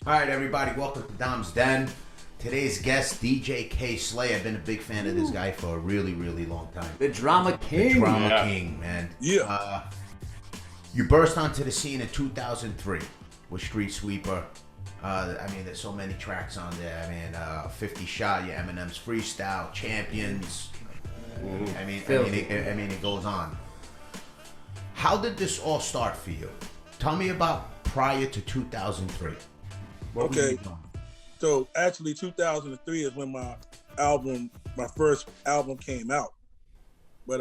All right, everybody, welcome to Dom's Den. Today's guest, DJ K Slay. I've been a big fan of this guy for a really, really long time. The Drama King. The Drama King, man. Yeah. You burst onto the scene in 2003 with Street Sweeper. I mean, there's so many tracks on there. I mean, 50 Shot, your Eminem's Freestyle, Champions. I mean, it goes on. How did this all start for you? Tell me about prior to 2003. Okay. So actually, 2003 is when my first album came out. But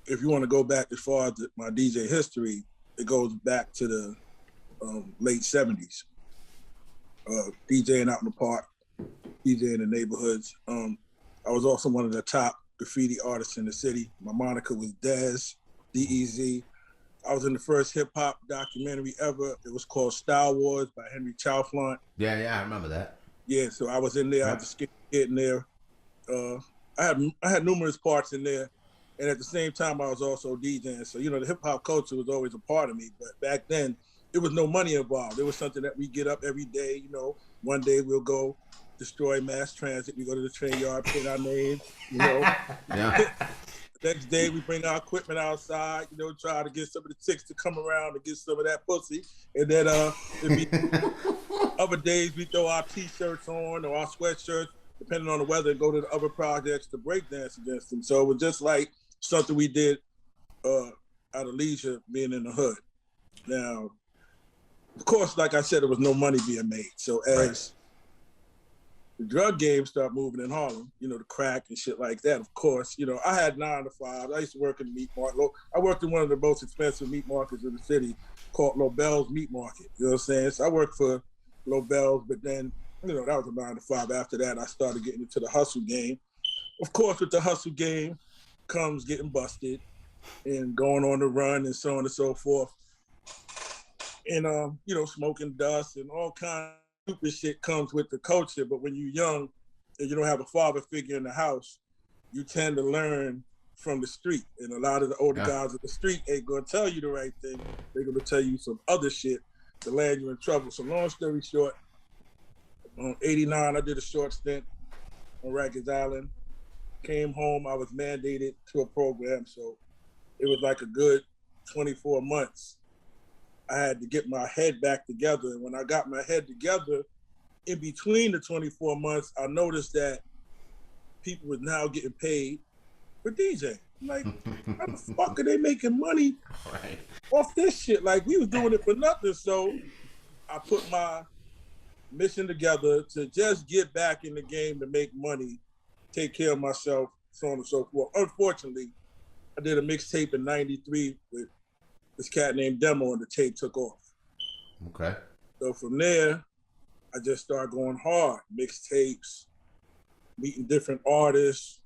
if you want to go back as far as my DJ history, it goes back to the late 70s. DJing out in the park, DJing in the neighborhoods. I was also one of the top graffiti artists in the city. My moniker was Dez, D-E-Z. I was in the first hip hop documentary ever. It was called Style Wars by Henry Chalfant. Yeah, I remember that. Yeah, so I was in there. I was a skit in there. I had numerous parts in there, and at the same time, I was also DJing. So the hip hop culture was always a part of me. But back then, there was no money involved. It was something that we get up every day. One day we'll go destroy mass transit. We go to the train yard, print our name. Yeah. Next day we bring our equipment outside, try to get some of the chicks to come around to get some of that pussy. And then other days we throw our t-shirts on or our sweatshirts, depending on the weather, and go to the other projects to break dance against them. So it was just like something we did out of leisure, being in the hood. Now, of course, like I said, there was no money being made. So as the drug game started moving in Harlem, the crack and shit like that, of course, I had 9 to 5. I used to work in the meat market. I worked in one of the most expensive meat markets in the city called Lobel's Meat Market. You know what I'm saying? So I worked for Lobel's, but then, that was a 9 to 5. After that, I started getting into the hustle game. Of course, with the hustle game comes getting busted and going on the run and so on and so forth. And, smoking dust and all kinds of stupid shit comes with the culture. But when you're young and you don't have a father figure in the house, you tend to learn from the street. And a lot of the older guys in the street ain't going to tell you the right thing. They're going to tell you some other shit to land you in trouble. So long story short, on 89, I did a short stint on Rikers Island. Came home, I was mandated to a program. So it was like a good 24 months. I had to get my head back together. And when I got my head together, in between the 24 months, I noticed that people were now getting paid for DJing. I'm like, how the fuck are they making money off this shit? Like, we was doing it for nothing. So I put my mission together to just get back in the game to make money, take care of myself, so on and so forth. Unfortunately, I did a mixtape in 93 with this cat named Demo, and the tape took off. Okay. So from there, I just started going hard, mixtapes, meeting different artists,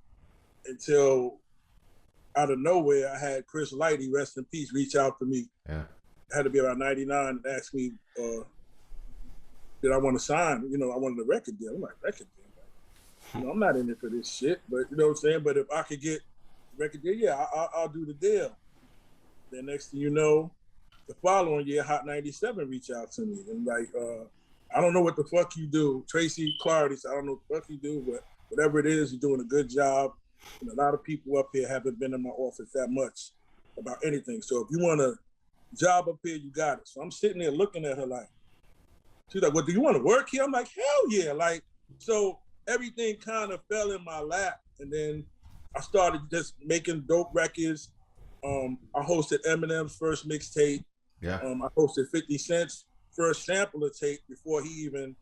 until out of nowhere, I had Chris Lighty, rest in peace, reach out to me. Yeah. It had to be around 99 and ask me, did I want to sign? I wanted a record deal. I'm like, record deal? I'm not in it for this shit, but you know what I'm saying? But if I could get a record deal, yeah, I'll do the deal. Then next thing you know, the following year, Hot 97 reached out to me and like, I don't know what the fuck you do. Tracy Clardy said, I don't know what the fuck you do, but whatever it is, you're doing a good job. And a lot of people up here haven't been in my office that much about anything. So if you want a job up here, you got it. So I'm sitting there looking at her like, she's like, well, do you want to work here? I'm like, hell yeah. Like, so everything kind of fell in my lap. And then I started just making dope records. I hosted Eminem's first mixtape. Yeah. I hosted 50 Cent's first sampler tape before he even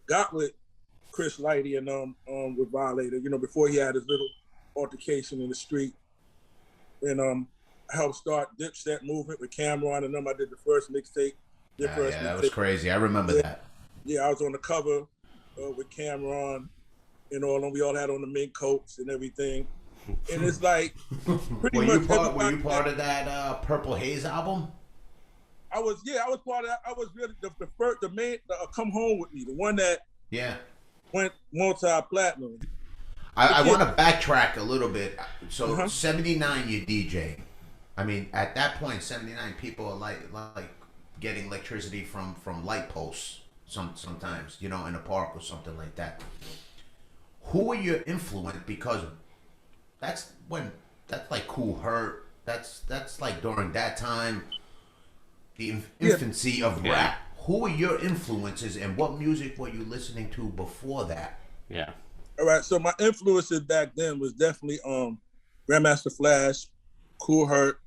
got with Chris Lighty and with Violator, before he had his little altercation in the street. And I helped start Dipset movement with Cameron and them. I did the first mixtape. That was crazy. I remember that. Yeah, I was on the cover with Cameron and all, and we all had on the mink coats and everything. And it's like, pretty much. Were you part of that Purple Haze album? I was part of that. I was really the main Come Home With Me, the one that went multi-platinum. I want to backtrack a little bit. So 79, you DJ. I mean, at that point, 79 people are like getting electricity from light posts sometimes, you know, in a park or something like that. Who were your influence? Because that's like Cool Herc. That's like during that time, the infancy of rap. Who were your influences, and what music were you listening to before that? Yeah. All right, so my influences back then was definitely Grandmaster Flash, Cool Herc,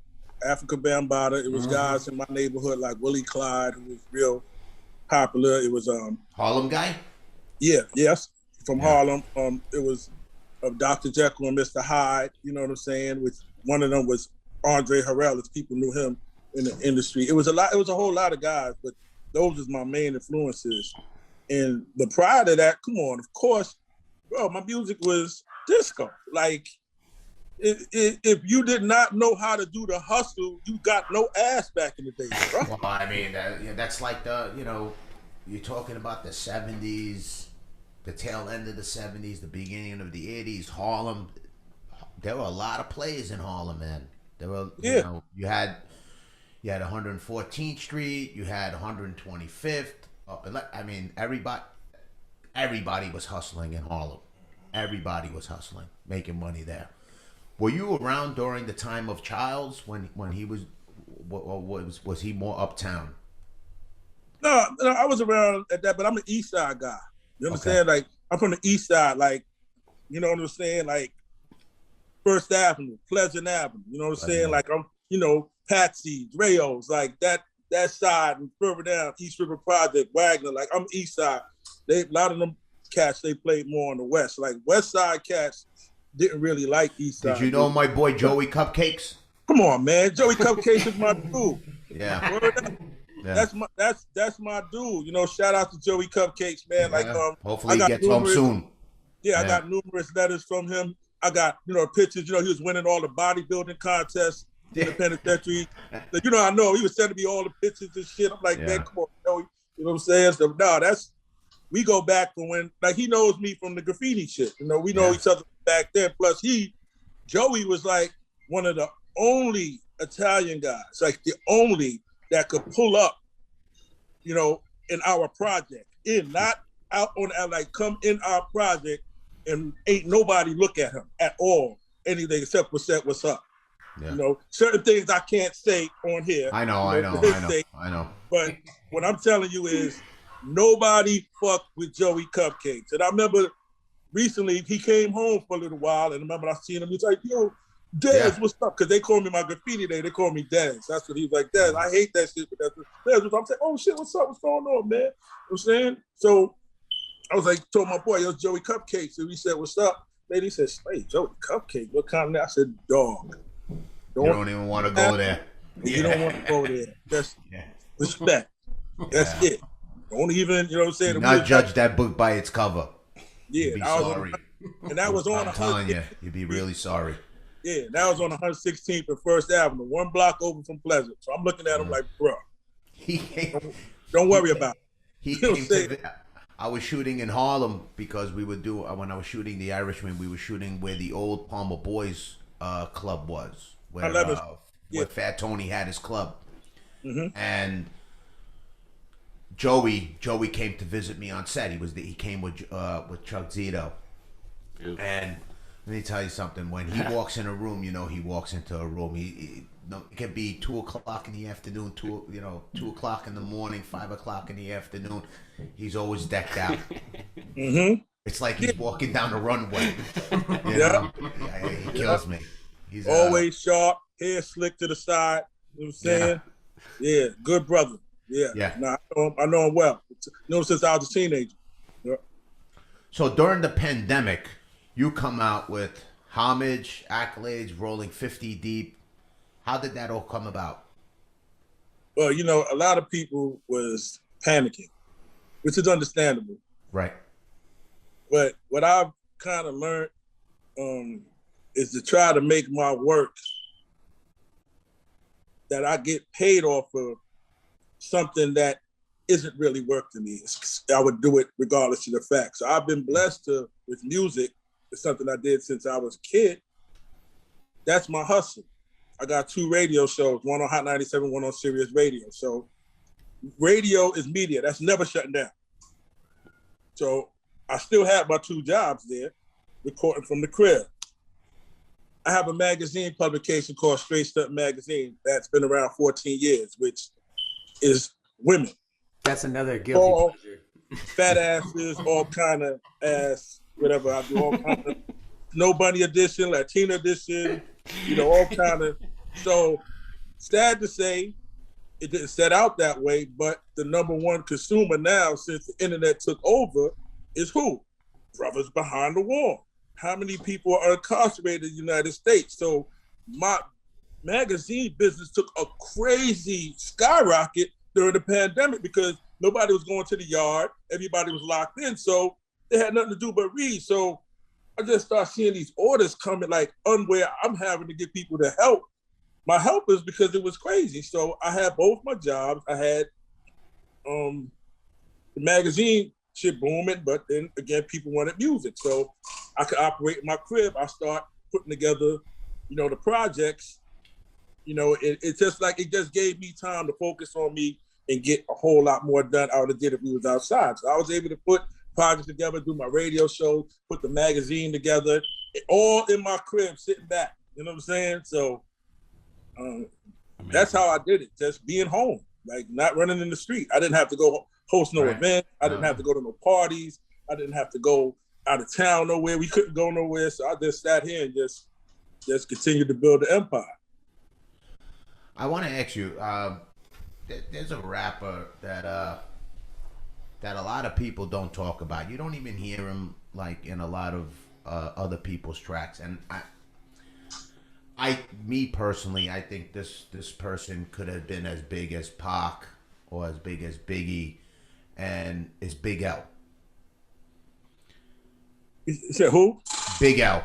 Africa Bambaataa. It was guys in my neighborhood like Willie Clyde, who was real popular. It was Harlem guy? Yes, from Harlem. It was Dr. Jekyll and Mr. Hyde, you know what I'm saying? Which one of them was Andre Harrell, as people knew him in the industry. It was a whole lot of guys, but those was my main influences. And prior to that, come on, of course, bro, my music was disco. Like, if you did not know how to do the hustle, you got no ass back in the day, bro. Well, I mean, that's like you're talking about the 70s, the tail end of the 70s, the beginning of the 80s, Harlem. There were a lot of players in Harlem, man. There were, you had 114th Street, you had 125th. I mean, everybody was hustling in Harlem. Everybody was hustling, making money there. Were you around during the time of Childs when he was he more uptown? No, I was around at that, but I'm an East Side guy. You understand? Okay. Like, I'm from the East Side, like, you know what I'm saying? Like, First Avenue, Pleasant Avenue, you know what I'm saying? Like, I'm, Patsy's, Rayos, like that side and further down, East River Project, Wagner, like, I'm East Side. A lot of them cats, they played more on the West. Like, West Side cats didn't really like East Side. Did you know my boy Joey Cupcakes? Come on, man. Joey Cupcakes is my dude. Yeah. Yeah. That's my dude. Shout out to Joey Cupcakes, man. Like, hopefully he gets home soon. Yeah, I got numerous letters from him. I got, pictures. He was winning all the bodybuilding contests in the penitentiary. I know he was sending me all the pictures and shit. I'm like, man, come on, Joey. You know what I'm saying? So, we go back from when, like, he knows me from the graffiti shit. We know each other back then. Plus, Joey was like one of the only Italian guys, like the only that could pull up, in our project, not out on, like, come in our project and ain't nobody look at him at all, anything except what's up. Yeah. Certain things I can't say on here. I know. But what I'm telling you is nobody fucked with Joey Cupcakes. And I remember recently he came home for a little while, and I remember I seen him. He's like, yo, Dez, what's up? Because they call me my graffiti day. They call me Dez. That's what he was like, Dez. I hate that shit, but that's what I'm saying. Oh shit, what's up? What's going on, man? You know what I'm saying? So I was like, told my boy, yo, Joey Cupcakes. And he said, what's up? Lady said, hey, Joey Cupcake, what kind of? I said, dog. You don't even want to go there. You don't want to go there. Just respect. That's it. Don't even, you know what I'm saying? Do not judge that book by its cover. Yeah. You'd be sorry. And that was on I'm telling you, you'd be really sorry. Yeah, that was on 116th and First Avenue, one block over from Pleasant. So I'm looking at him like, bro, don't worry about it. I was shooting in Harlem because we would do, when I was shooting The Irishman, we were shooting where the old Palmer Boys club was, where Fat Tony had his club. Mm-hmm. And Joey came to visit me on set. He came with Chuck Zito. Ew. And let me tell you something. When he walks in a room, he walks into a room. It can be 2:00 in the afternoon, 2:00 in the morning, 5:00 in the afternoon. He's always decked out. Mm-hmm. It's like he's walking down the runway. He kills me. He's always sharp, hair slick to the side. You know what I'm saying? Yeah, good brother. Yeah. Nah, I know him well. Since I was a teenager. Yeah. So during the pandemic, you come out with Homage, Accolades, Rolling 50 Deep. How did that all come about? Well, a lot of people was panicking, which is understandable. Right. But what I've kind of learned is to try to make my work that I get paid off of something that isn't really work to me. I would do it regardless of the fact. So I've been blessed with music. It's something I did since I was a kid. That's my hustle. I got 2 radio shows, one on Hot 97, one on Sirius Radio. So radio is media. That's never shutting down. So I still have my 2 jobs there, recording from the crib. I have a magazine publication called Straight Stunt Magazine that's been around 14 years, which is women. That's another guilty all pleasure. Fat asses, all kind of ass, whatever. I do all kind of No Bunny edition, Latina edition, all kind of. So sad to say, it didn't set out that way, but the number one consumer now, since the internet took over, is who? Brothers behind the wall. How many people are incarcerated in the United States? So my magazine business took a crazy skyrocket during the pandemic because nobody was going to the yard. Everybody was locked in. So they had nothing to do but read. So I just started seeing these orders coming like unaware. I'm having to get people to help my helpers because it was crazy. So I had both my jobs. I had the magazine shit booming, but then again, people wanted music. So I could operate in my crib. I start putting together, the projects. It just like, it just gave me time to focus on me and get a whole lot more done I would have did if we was outside. So I was able to put projects together, do my radio show, put the magazine together, all in my crib, sitting back. You know what I'm saying? So that's how I did it, just being home, like not running in the street. I didn't have to go host no event. I didn't have to go to no parties. I didn't have to go out of town nowhere. We couldn't go nowhere. So I just sat here and just continued to build the empire. I want to ask you, there's a rapper that a lot of people don't talk about. You don't even hear him like in a lot of other people's tracks. And me personally, I think this person could have been as big as Pac or as big as Biggie, and is Big L. You said who? Big L.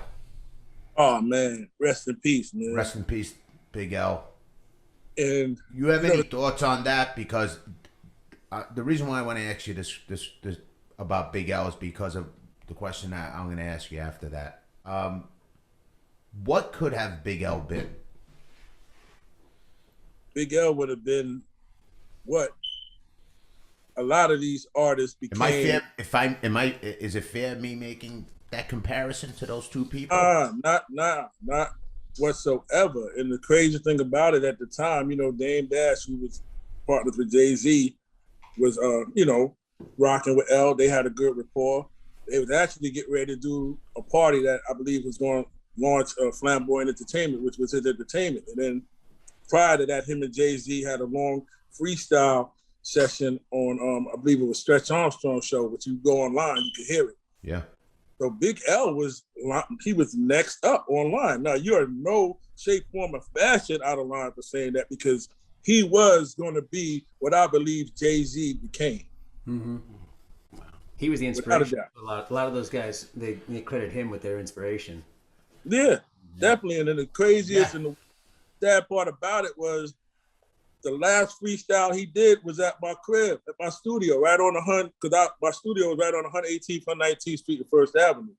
Oh man, rest in peace, man. Rest in peace, Big L. And you have any thoughts on that? Because the reason why I want to ask you this about Big L is because of the question that I'm going to ask you after that. What could have Big L been? Big L would have been what a lot of these artists became. Is it fair me making that comparison to those two people? Not whatsoever. And the crazy thing about it at the time, Dame Dash, who was partners with Jay-Z, was rocking with L. They had a good rapport. They was actually getting ready to do a party that I believe was going to launch Flamboyant Entertainment, which was his entertainment. And then prior to that, him and Jay-Z had a long freestyle session on, I believe it was Stretch Armstrong's show, which you go online, you can hear it. Yeah. So Big L was next up online. Now, you're in no shape, form, or fashion out of line for saying that, because he was going to be what I believe Jay-Z became. Mm-hmm. He was the inspiration. A lot of those guys, they credit him with their inspiration. Yeah, definitely. And then the craziest and the sad part about it was the last freestyle he did was at my crib, at my studio, right on the because my studio was right on 118th, 119th Street and First Avenue.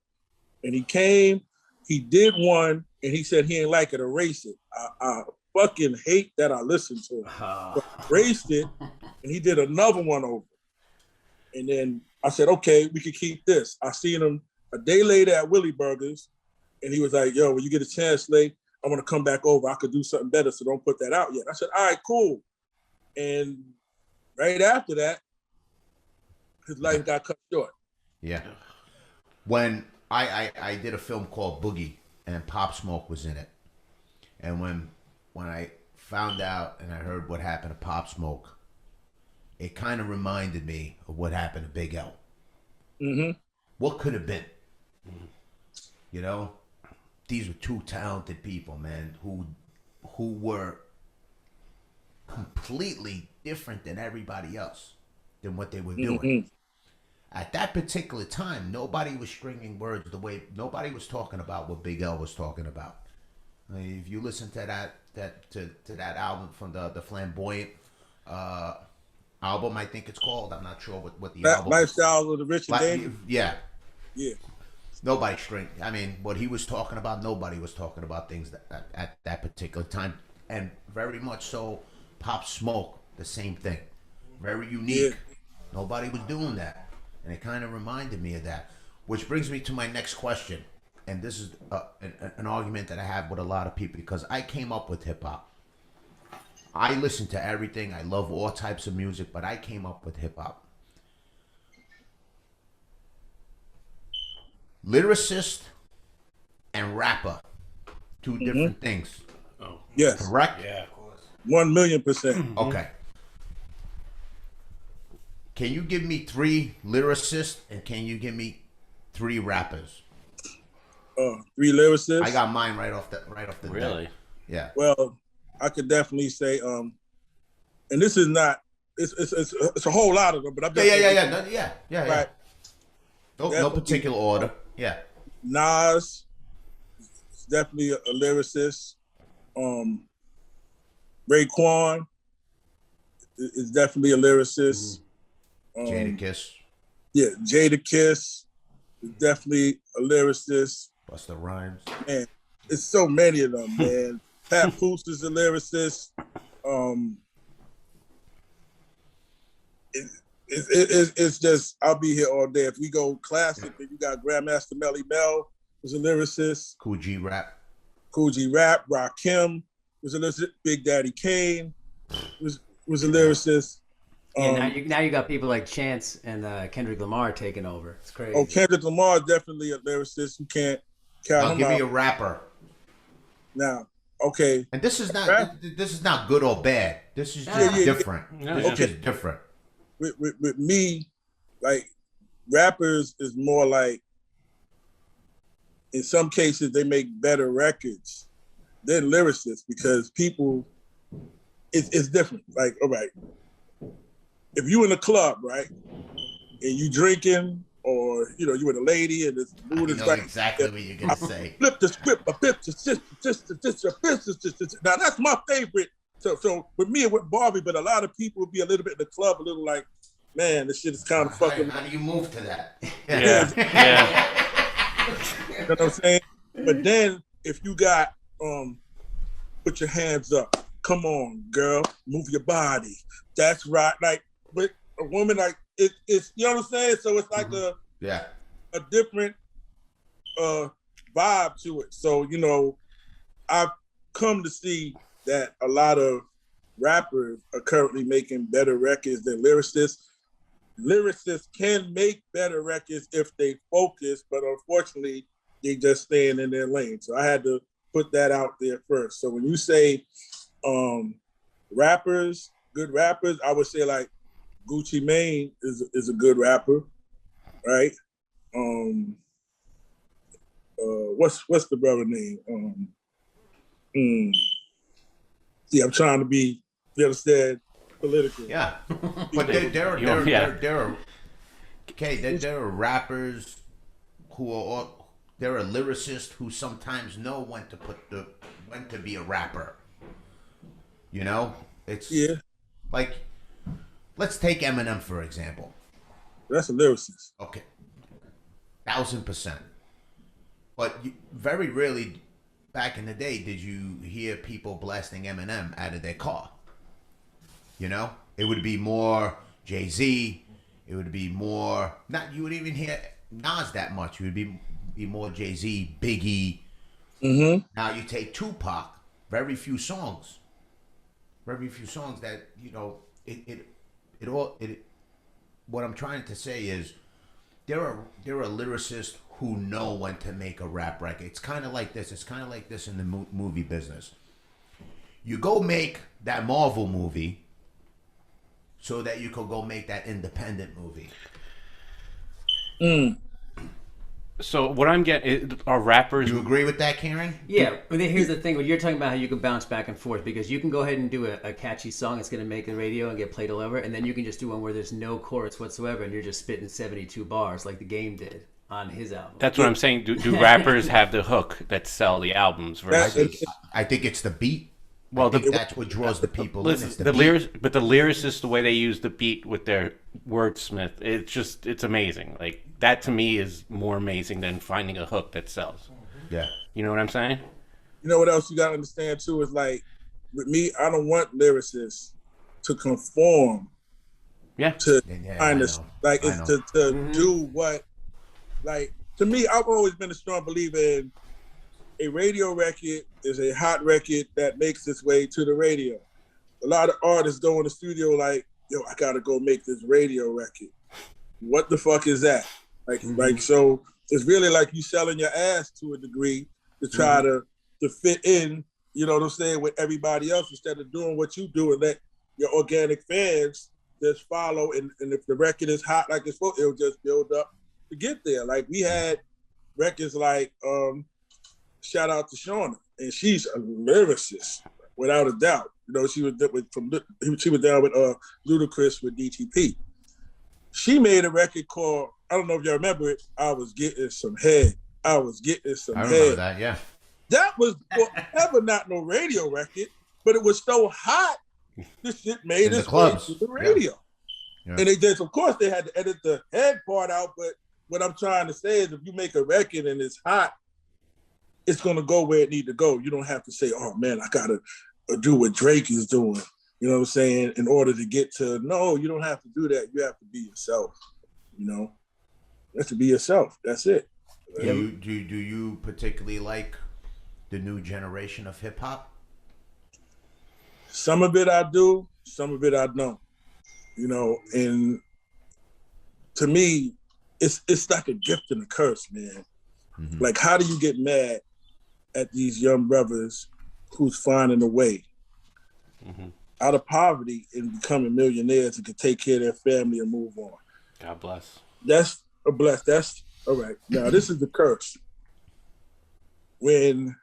And he came, he did one, and he said he ain't like it, erase it. I fucking hate that I listened to it. But erased it, and he did another one over. And then I said, okay, we could keep this. I seen him a day later at Willie Burgers, and he was like, yo, when you get a chance, Slay, I want to come back over. I could do something better, so don't put that out yet. I said, all right, cool. And right after that, his life got cut short. Yeah. When I did a film called Boogie, and Pop Smoke was in it. And when I found out and I heard what happened to Pop Smoke, it kind of reminded me of what happened to Big L. Mm-hmm. What could have been? These were two talented people, man, who were completely different than everybody else, than what they were doing. Mm-hmm. At that particular time, nobody was stringing words the way, nobody was talking about what Big L was talking about. I mean, if you listen to that album from the Flamboyant album, I think it's called. I'm not sure what the album. Lifestyle of the Rich and Dangerous. Yeah. Yeah. Nobody string. I mean, what he was talking about, nobody was talking about things at that particular time, and very much so. Pop Smoke, the same thing. very unique. Nobody was doing that, and it kind of reminded me of that. Which brings me to my next question, and this is an argument that I have with a lot of people because I came up with hip hop. I listen to everything. I love all types of music, but I came up with hip hop. Lyricist and rapper, two different things. Oh, Yes. Correct? yeah, of course. 1,000,000%. Okay. Can you give me 3 lyricists and can you give me 3 rappers? 3 lyricists. I got mine right off the Really? Deck. Yeah. Well, I could definitely say, and this is not. It's a whole lot of them, but I'm just Yeah. right. No particular order. Yeah. Nas is definitely a lyricist. Raekwon is definitely a lyricist. Jadakiss. Yeah, Jadakiss is definitely a lyricist. Busta Rhymes. Man, it's so many of them, man. Pat Poose is a lyricist. It's just, I'll be here all day. If we go classic, then you got Grandmaster Melly Mel, who's a lyricist. Cool G Rap. Rakim was a lyricist. Big Daddy Kane was a lyricist. Yeah, now you got people like Chance and Kendrick Lamar taking over. It's crazy. Oh, Kendrick Lamar is definitely a lyricist. You can't count him Give out. me a rapper. Now, okay. And this is not good or bad. This is just different. This is just different. With me, like, rappers is more like, in some cases, they make better records than lyricists because people, it's different. Like, all right, if you in a club, right, and you drinking, or you with a lady and this mood is right, exactly what you're gonna say. Flip the script, a bitch is just. Now that's my favorite. So with me and with Barbie, but a lot of people would be a little bit in the club, a little like, man, this shit is kind of fucking. How do you move to that? Yeah. You know what I'm saying? But then if you got put your hands up, come on, girl, move your body. That's right. Like with a woman, like it's you know what I'm saying? So it's like a different vibe to it. So I've come to see that a lot of rappers are currently making better records than lyricists. Lyricists can make better records if they focus, but unfortunately, they just staying in their lane. So I had to put that out there first. So when you say rappers, good rappers, I would say like Gucci Mane is a good rapper, right? What's the brother name? See, I'm trying to be, you understand, political. Yeah, but there are rappers who are there are lyricists who sometimes know when to be a rapper. It's like, let's take Eminem for example. That's a lyricist. Okay, 1000%. But very rarely back in the day did you hear people blasting Eminem out of their car. It would be more Jay-Z. It would be more, you wouldn't even hear Nas that much. It would be more Jay-Z, Biggie. Mm-hmm. Now you take Tupac, very few songs that, what I'm trying to say is there are lyricists who know when to make a rap record. It's kind of like this. It's kind of like this in the movie business. You go make that Marvel movie so that you could go make that independent movie. So what I'm getting are rappers. You agree with that, Karen? Yeah, but here's the thing. When you're talking about how you can bounce back and forth, because you can go ahead and do a catchy song that's going to make the radio and get played all over, and then you can just do one where there's no chorus whatsoever, and you're just spitting 72 bars like The Game did on his album. That's what I'm saying. Do rappers have the hook that sell the albums? Versus... I think it's the beat. Well, that's what draws the people. Listen, in. But the lyricists, the way they use the beat with their wordsmith, it's amazing. Like, that to me is more amazing than finding a hook that sells. Yeah. You know what I'm saying? You know what else you got to understand too is, like, with me, I don't want lyricists to conform Yeah. to Yeah, kind I of know. like I it's know. to do what, like, to me, I've always been a strong believer in a radio record is a hot record that makes its way to the radio. A lot of artists go in the studio like, yo, I gotta go make this radio record. What the fuck is that? Like so it's really like you selling your ass to a degree to try to fit in, you know what I'm saying, with everybody else instead of doing what you do and let your organic fans just follow. And if the record is hot like it's supposed, it'll just build up to get there. Like we had records like shout out to Shauna, and she's a lyricist without a doubt. You know, she was down with Ludacris with DTP. She made a record called, I don't know if y'all remember it, I Was Getting Some Head. I Was Getting Some Head. I remember that, yeah. That was forever not no radio record, but it was so hot, this shit made its way to the radio. Yeah. And they just, of course, they had to edit the head part out, but what I'm trying to say is if you make a record and it's hot, it's going to go where it need to go. You don't have to say, oh, man, I got to do what Drake is doing, you know what I'm saying, in order to get to, no, you don't have to do that. You have to be yourself, you know. You have to be yourself. That's it. Do you particularly like the new generation of hip-hop? Some of it I do, some of it I don't, you know, and to me, it's like a gift and a curse, man. Mm-hmm. Like, how do you get mad at these young brothers who's finding a way out of poverty and becoming millionaires and can take care of their family and move on? God bless. That's a bless. That's all right. Now, this is the curse. When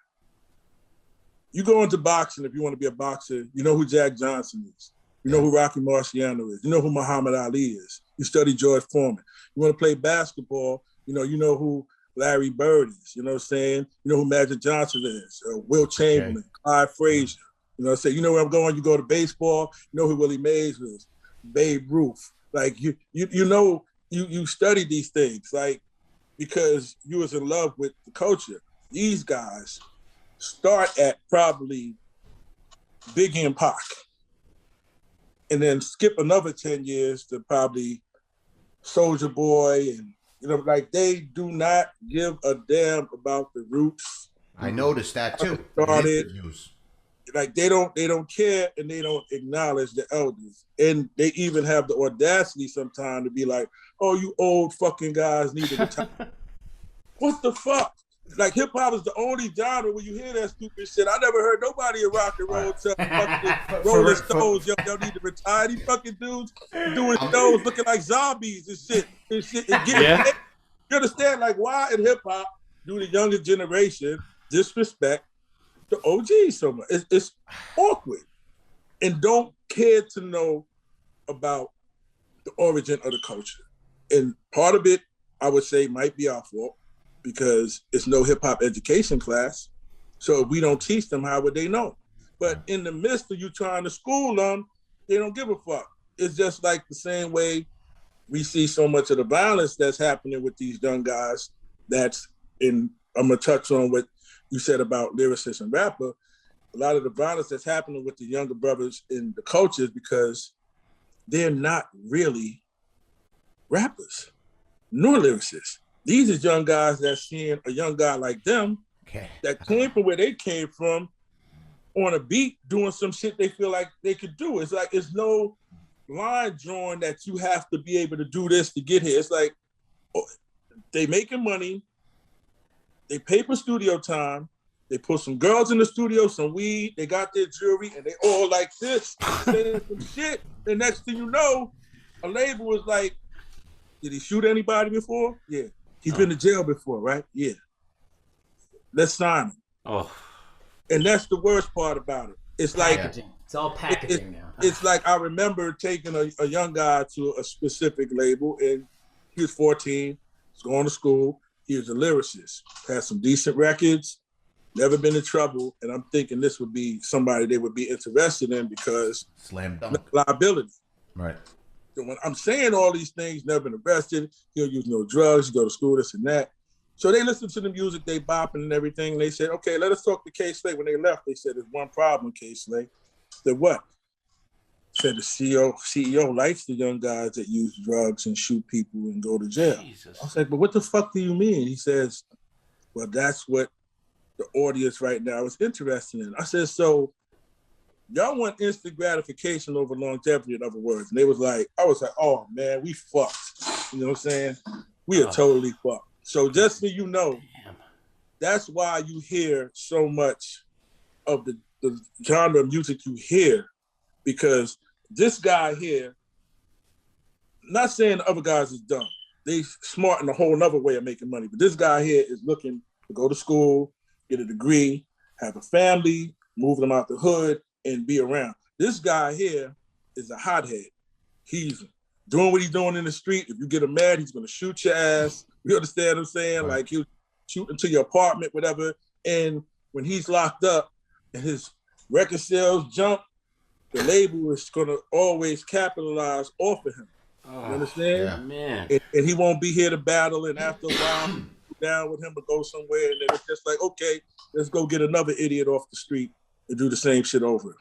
you go into boxing, if you want to be a boxer, you know who Jack Johnson is. You know who Rocky Marciano is. You know who Muhammad Ali is. You study George Foreman. You want to play basketball, you know who Larry Bird is, you know what I'm saying? You know who Magic Johnson is, Will Chamberlain, Clyde Frazier. You know what I'm saying? You know where I'm going, you go to baseball, you know who Willie Mays is, Babe Ruth. Like you know, you study these things, like, because you was in love with the culture. These guys start at probably Biggie and Pac, and then skip another 10 years to probably Soulja Boy, and you know, like, they do not give a damn about the roots. I noticed that too. Like they don't care, and they don't acknowledge the elders, and they even have the audacity sometimes to be like, "Oh, you old fucking guys need to retire." What the fuck? Like, hip hop is the only genre where you hear that stupid shit. I never heard nobody in rock and roll tell fucking Rolling Stones, y'all need to retire. These fucking dudes doing shows looking like zombies and shit. And getting paid. You understand? Like, why in hip hop do the younger generation disrespect the OGs so much? It's awkward, and don't care to know about the origin of the culture. And part of it, I would say, might be our fault, because it's no hip hop education class. So if we don't teach them, how would they know? But in the midst of you trying to school them, they don't give a fuck. It's just like the same way we see so much of the violence that's happening with these young guys. That's in, I'm gonna touch on what you said about lyricists and rapper. A lot of the violence that's happening with the younger brothers in the culture is because they're not really rappers nor lyricists. These are young guys that's seeing a young guy like them that came from where they came from on a beat doing some shit they feel like they could do. It's like, it's no line drawn that you have to be able to do this to get here. It's like, they making money, they pay for studio time, they put some girls in the studio, some weed, they got their jewelry, and they all like this, saying some shit. And next thing you know, a label was like, did he shoot anybody before? Yeah. He's been to jail before, right? Yeah. Let's sign him. Oh. And that's the worst part about it. It's packaging. Like, it's all packaging now. It's like, I remember taking a young guy to a specific label, and he was 14, was going to school. He was a lyricist, had some decent records, never been in trouble. And I'm thinking this would be somebody they would be interested in because slam dunk liability. Right. So when I'm saying all these things, never been arrested, he don't use no drugs, he go to school, this and that. So they listen to the music, they bopping and everything. And they said, okay, let us talk to K Slay. When they left, they said, there's one problem, K Slay. I said, what? said the CEO likes the young guys that use drugs and shoot people and go to jail. Jesus. I was like, but what the fuck do you mean? He says, well, that's what the audience right now is interested in. I said, so y'all want instant gratification over longevity, in other words. And I was like, oh man, we fucked. You know what I'm saying? We are totally fucked. So just so you know, that's why you hear so much of the genre of music you hear, because this guy here, not saying the other guys is dumb. They smart in a whole nother way of making money. But this guy here is looking to go to school, get a degree, have a family, move them out the hood, and be around. This guy here is a hothead. He's doing what he's doing in the street. If you get him mad, he's going to shoot your ass. You understand what I'm saying? Right. Like he'll shoot into your apartment, whatever. And when he's locked up and his record sales jump, the label is going to always capitalize off of him. You understand? Yeah. Man. And he won't be here to battle. And after a while, down with him or go somewhere. And then it's just like, okay, let's go get another idiot off the street and do the same shit over.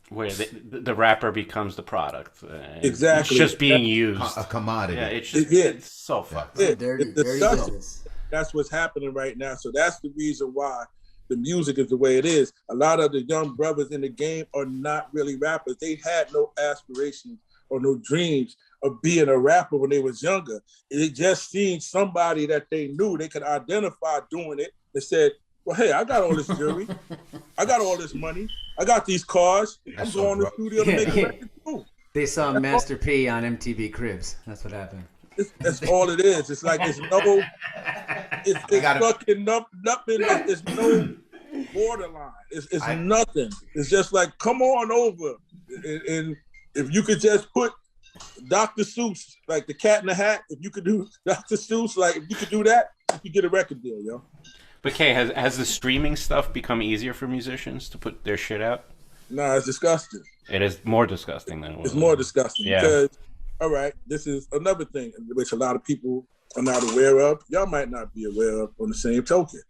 Where the rapper becomes the product. Exactly. It's just being used. A commodity. Yeah, it's just it's so fucked. Yeah. Dirty It's disgusting. business. That's what's happening right now. So that's the reason why the music is the way it is. A lot of the young brothers in the game are not really rappers. They had no aspirations or no dreams of being a rapper when they was younger. They just seen somebody that they knew they could identify doing it and said, well, hey, I got all this jewelry. I got all this money. I got these cars. I'm going to the studio to make a record too. They saw Master P on MTV Cribs. That's what happened. That's all it is. It's like it's fucking nothing. It's no borderline. It's nothing. It's just like, come on over. And if you could just put Dr. Seuss, like the Cat in the Hat, if you could do Dr. Seuss, like if you could do that, you could get a record deal, yo. But Kay, has the streaming stuff become easier for musicians to put their shit out? Nah, it's disgusting. It is more disgusting than it was. It's more disgusting Yeah. because, all right, this is another thing which a lot of people are not aware of. Y'all might not be aware of on the same token.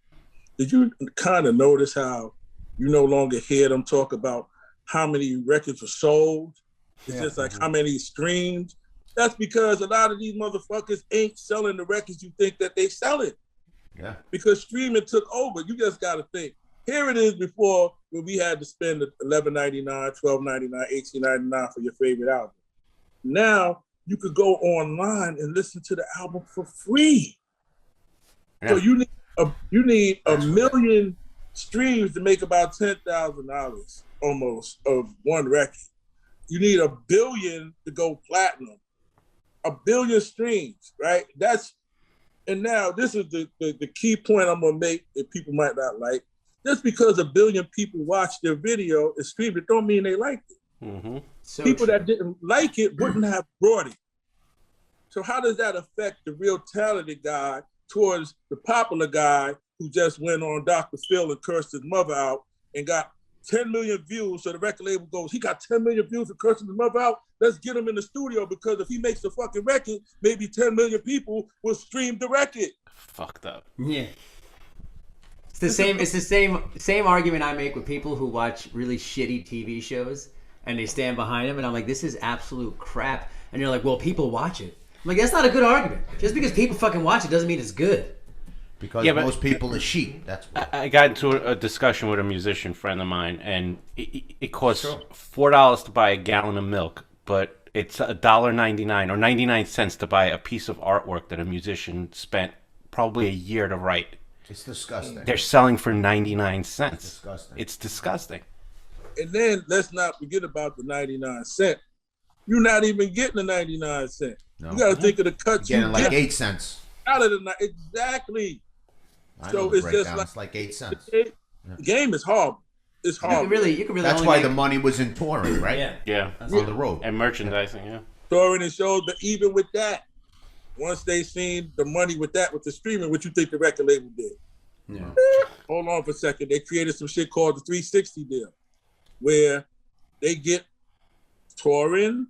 Did you kind of notice how you no longer hear them talk about how many records were sold? It's just like how many streams. That's because a lot of these motherfuckers ain't selling the records you think that they selling. Yeah. Because streaming took over. You just got to think. Here it is before when we had to spend $11.99, $12.99, $18.99 for your favorite album. Now you could go online and listen to the album for free. Yeah. So you need a million streams to make about $10,000 almost of one record. You need 1 billion to go platinum. 1 billion streams, right? And now this is the key point I'm gonna make that people might not like. Just because 1 billion people watch their video and stream it, don't mean they liked it. Mm-hmm. So people true. that didn't like it wouldn't have brought it. So how does that affect the real talented guy towards the popular guy who just went on Dr. Phil and cursed his mother out and got 10 million views? So the record label goes, he got 10 million views and cursing his mother out. Let's get him in the studio because if he makes a fucking record, maybe 10 million people will stream the record. Fucked up. Yeah. It's the same argument I make with people who watch really shitty TV shows and they stand behind them and I'm like, this is absolute crap. And you're like, well, people watch it. I'm like, that's not a good argument. Just because people fucking watch it doesn't mean it's good. Because most people are sheep. That's what. I got into a discussion with a musician friend of mine, and it costs $4 to buy a gallon of milk, but it's $1.99 or 99 cents to buy a piece of artwork that a musician spent probably a year to write. It's disgusting. They're selling for 99 cents. Disgusting. It's disgusting. And then let's not forget about the 99 cent. You're not even getting the 99 cent. No. You got to think of the cuts. You're getting like 8 cents. Out of the exactly. So it's just like 8 cents. The game is horrible. It's horrible. You can really. That's why the money was in touring, right? Yeah. On the road and merchandising. Yeah. Touring and shows, but even with that, once they seen the money with the streaming, what you think the record label did? Yeah. Hold on for a second. They created some shit called the 360 deal, where they get touring,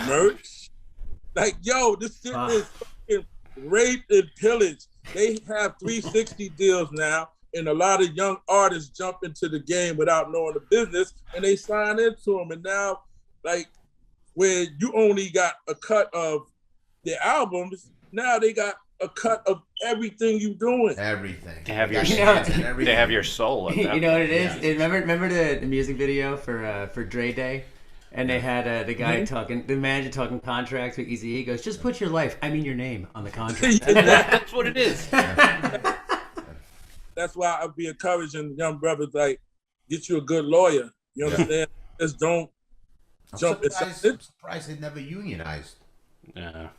merch. Like, yo, this shit is fucking rape and pillage. They have 360 deals now, and a lot of young artists jump into the game without knowing the business, and they sign into them. And now like where you only got a cut of their albums. Now they got a cut of everything you doing. Everything. They have your hands and everything. They have your soul. At that You know what it is? Yeah. Remember the music video for Dre Day? And they had the guy talking, the manager talking contracts with Eazy-E. He goes, just put your life, I mean your name, on the contract. That's what it is. That's why I'd be encouraging young brothers, like, get you a good lawyer. You understand? Just don't jump. I'm surprised they never unionized. Yeah.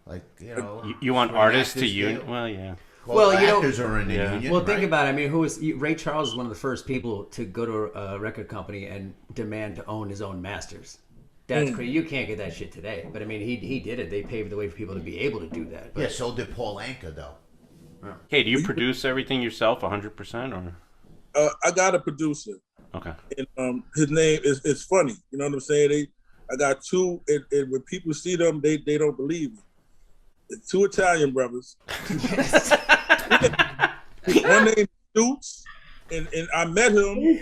Like, you know. You want for an artists to actors union? deal. Well, yeah. Well, you know- actors are in the union. Well, think right? about it. I mean, Ray Charles is one of the first people to go to a record company and demand to own his own masters. That's crazy. You can't get that shit today. But I mean, he did it. They paved the way for people to be able to do that. But, Yeah, so did Paul Anka, though. Hey, do you produce everything yourself 100% or? I got a producer. Okay. And his name is funny. You know what I'm saying? I got two, and when people see them, they don't believe me. It's two Italian brothers. One named Stoots, and I met him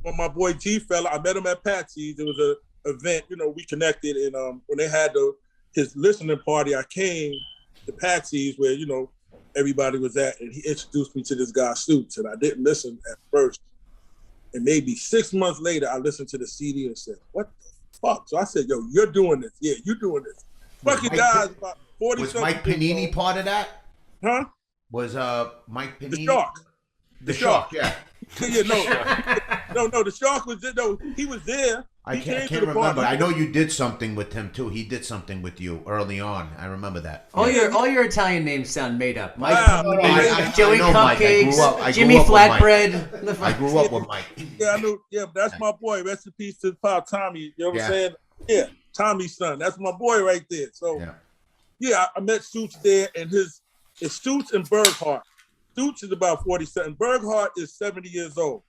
on my boy G fella. I met him at Patsy's. It was a event, you know, we connected, and when they had his listening party, I came to Patsy's where, you know, everybody was at, and he introduced me to this guy Stoots, and I didn't listen at first. And maybe 6 months later, I listened to the CD and said, what the fuck? So I said, yo, you're doing this. Yeah, you're doing this. Fucking guys about 40 Was Mike Panini part of that? Huh? Was Mike Panini? The Shark. The Shark, yeah. Yeah, no, the Shark was there. No, he was there. I He can't came to the remember. party. I know you did something with him too. He did something with you early on. I remember that. all your Italian names sound made up. Mike, Wow. Joey know Mike. Cupcakes, Jimmy with Mike. Flatbread. I grew up with Mike. Yeah, I knew. Yeah, that's my boy. Rest in peace to his pop Tommy. You know what Yeah. I'm saying? Yeah, Tommy's son. That's my boy right there. So Yeah. yeah, I met Stoots there, and it's Stoots and Berghart. Stoots is about 40-something. Berghart is 70 years old.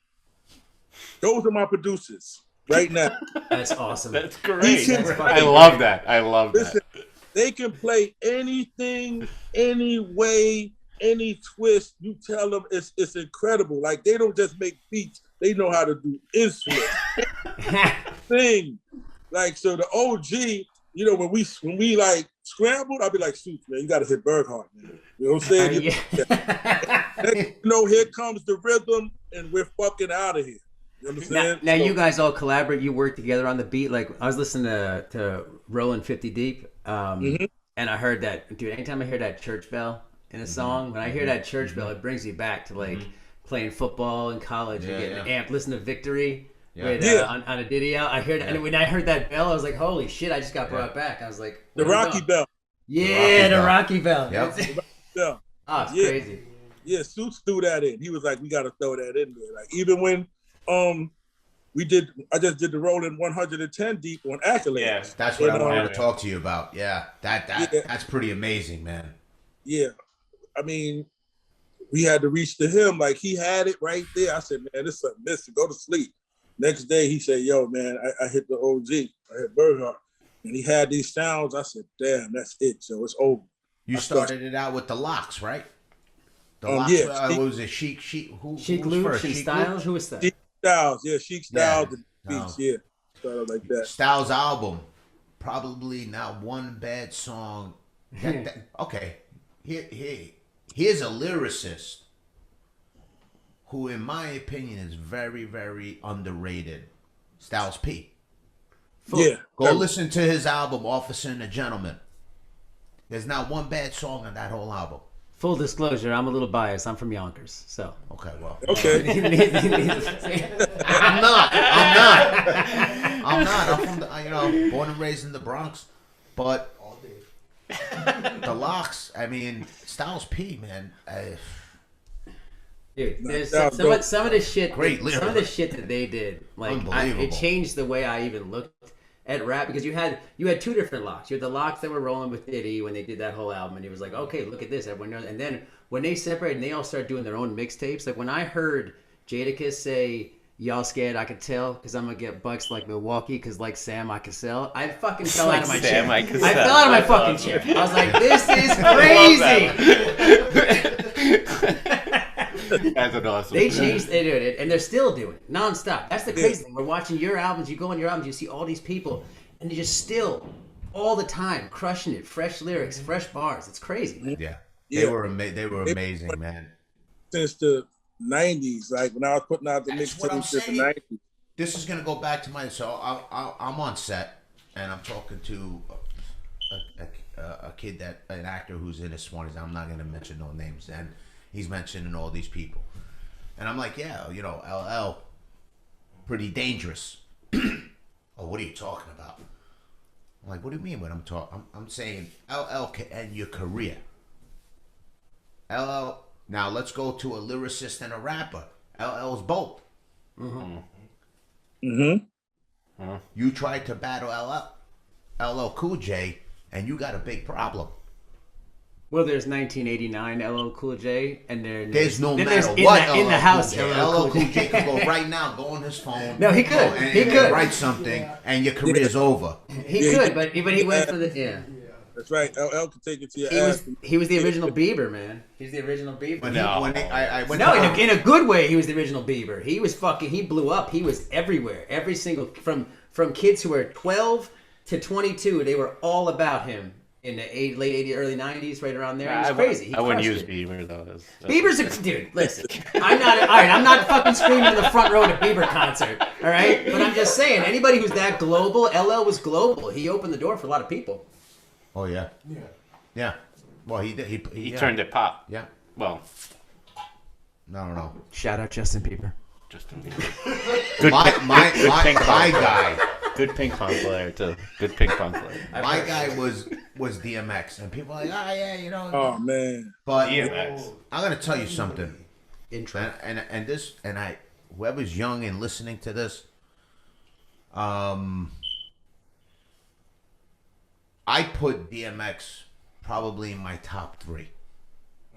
Those are my producers right now. That's awesome. That's great. That's I love that. I love Listen, that. they can play anything, any way, any twist. You tell them it's incredible. Like, they don't just make beats. They know how to do instruments. Thing. Like, so the OG, you know, when we like scrambled, I'd be like, Stoots, man, you gotta hit Berghart, man. You know what I'm saying? You know, here comes the rhythm, and we're fucking out of here. You understand? Now So- you guys all collaborate. You work together on the beat. Like, I was listening to Rollin' 50 Deep, and I heard that. Dude, anytime I hear that church bell in a song, when I hear that church bell, it brings me back to like playing football in college and getting amped. Listen to Victory with, on a Didio. I heard, and when I heard that bell, I was like, "Holy shit!" I just got brought back. I was like, the Rocky Bell. Yeah, the Rocky Bell. Yep. Yeah. Oh, it's Yeah. crazy. Yeah, Stoots threw that in. He was like, we got to throw that in there. Like, even when I just did the Rolling 110 Deep on Accolades. Yeah. That's what I And, wanted to talk to you about. Yeah, that's pretty amazing, man. Yeah. I mean, we had to reach to him. Like, he had it right there. I said, man, this is something missing. Go to sleep. Next day, he said, yo, man, I hit the OG. I hit Berghart. And he had these sounds. I said, damn, that's it. So it's over. You started it out with the Locks, right? The Locks. Yeah. What was it? Chic. Who Chic was Luke first? and Chic Styles. Luke? Who was that? Chic Styles. Yeah, Chic Styles Yeah. and Beats. Yeah. Started like that. Styles' album, probably not one bad song. Okay, here's a lyricist who, in my opinion, is very, very underrated. Styles P. Yeah. Go listen to his album, Officer and a Gentleman. There's not one bad song on that whole album. Full disclosure, I'm a little biased. I'm from Yonkers, so. Okay, well. Okay. I'm not. I'm from the, born and raised in the Bronx, but the Locks. I mean, Styles P, man. Dude, there's That some was of the shit. Great Some of lyric. the shit that they did, like Unbelievable. it changed the way I even looked at rap, because you had two different Locks. You had the Locks that were rolling with Diddy when they did that whole album, and he was like, okay, look at this, everyone knows. And then when they separated and they all started doing their own mixtapes, like when I heard Jadakiss say, "Y'all scared? I could tell, because I'm gonna get bucks like Milwaukee, because like Sam, I could sell." I fucking fell out of my chair. I could I sell. fell out of my That's fucking awesome. chair. I was like, this is I love crazy. That's an awesome. They changed, they did it, and they're still doing it nonstop. That's the crazy thing. We're watching your albums. You go on your albums, you see all these people, and they're just still all the time crushing it. Fresh lyrics, fresh bars. It's crazy. Yeah, they were amazing, man. Since the 90s, like when I was putting out the mixtapes since the 90s. This is gonna go back to I'm on set and I'm talking to a kid an actor who's in his 20s. I'm not gonna mention no names, and he's mentioning all these people, and I'm like, yeah, LL, pretty dangerous. Oh, what are you talking about? I'm like, what do you mean? What I'm saying LL can end your career. LL. Now let's go to a lyricist and a rapper. LL's both. You tried to battle LL Cool J, and you got a big problem. Well, there's 1989 LL Cool J, and there's no then matter there's what in the house. LL Cool J could go right now, go on his phone. No, he could. And write something, and your career's over. He could, but he went for the That's right. LL could take it to your ass. He was the original Bieber, man. He's the original Bieber. In a good way, he was the original Bieber. He was he blew up. He was everywhere. Every single, from kids who were 12 to 22, they were all about him in the late 80s, early 90s, right around there. He was crazy. I wouldn't use Bieber, though. Bieber's a dude. Listen, I'm not fucking screaming in the front row at a Bieber concert, all right? But I'm just saying, anybody who's that global, LL was global. He opened the door for a lot of people. Oh yeah. Yeah. Well, he did. He turned it pop. Yeah. Well, no. Shout out Justin Bieber. Justin Bieber. My guy. Good ping pong player too. Good ping pong player. My guy was DMX, and people are like, oh yeah, Oh man. But DMX. I'm gonna tell you something. Intro. And whoever's young and listening to this, I put DMX probably in my top 3.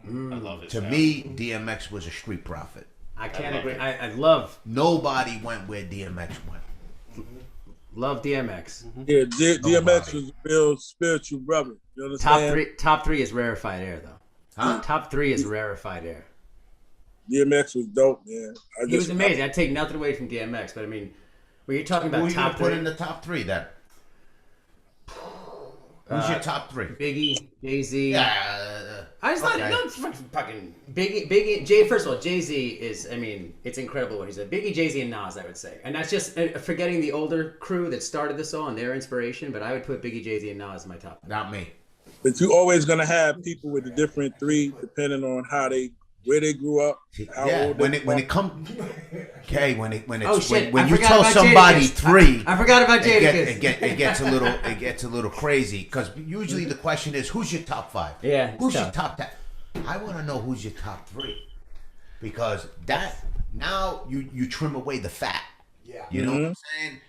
I love it. To me, DMX was a street prophet. I can't agree. I love. Nobody went where DMX went. Love DMX. Yeah, DMX was a real spiritual brother. You understand? Top three is rarefied air, though. Huh? Top 3 is rarefied air. DMX was dope, man. He was amazing. I take nothing away from DMX, but I mean, when you're talking about Who are you top gonna 3, put in the top 3 then? Who's your top 3? Biggie, Jay-Z. Yeah. I just thought, no, fucking Biggie, Jay. First of all, Jay-Z is, I mean, it's incredible what he said. Biggie, Jay-Z, and Nas, I would say, and that's just forgetting the older crew that started this all and their inspiration. But I would put Biggie, Jay-Z, and Nas in my top. Not me. But you always gonna have people with a different 3, depending on where they grew up. Yeah, when it comes, okay, when you forgot tell about somebody Jadakiss. 3, I forgot about Jadakiss. it gets a little crazy because usually the question is who's your top 5? Yeah, who's your top 10? I want to know who's your top 3 because that now you trim away the fat. Yeah, you know what I'm saying.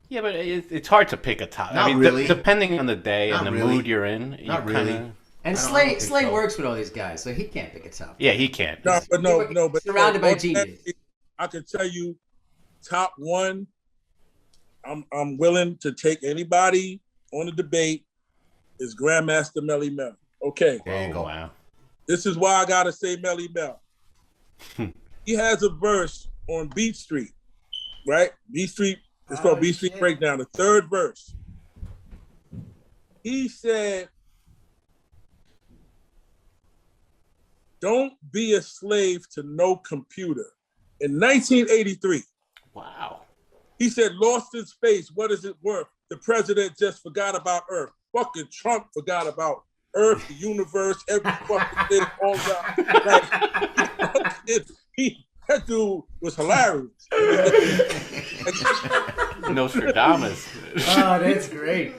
Yeah, but it's hard to pick a top. Not really. Depending on the day and the really. mood you're in. Not really. And Slay works with all these guys, so he can't pick a top. Yeah, he can't. No, but surrounded by genius. I can tell you, top 1. I'm willing to take anybody on the debate. Is Grandmaster Melly Mel? Okay. There you go. Wow. This is why I gotta say Melly Mel. He has a verse on Beat Street, right? Beat Street. It's called Beat Street Breakdown. The 3rd verse. He said, "Don't be a slave to no computer." In 1983. Wow. He said, "Lost in space, what is it worth? The president just forgot about Earth. Fucking Trump forgot about Earth, the universe, every fucking thing, all that." Like, that dude was hilarious. Nostradamus. Oh, that's great.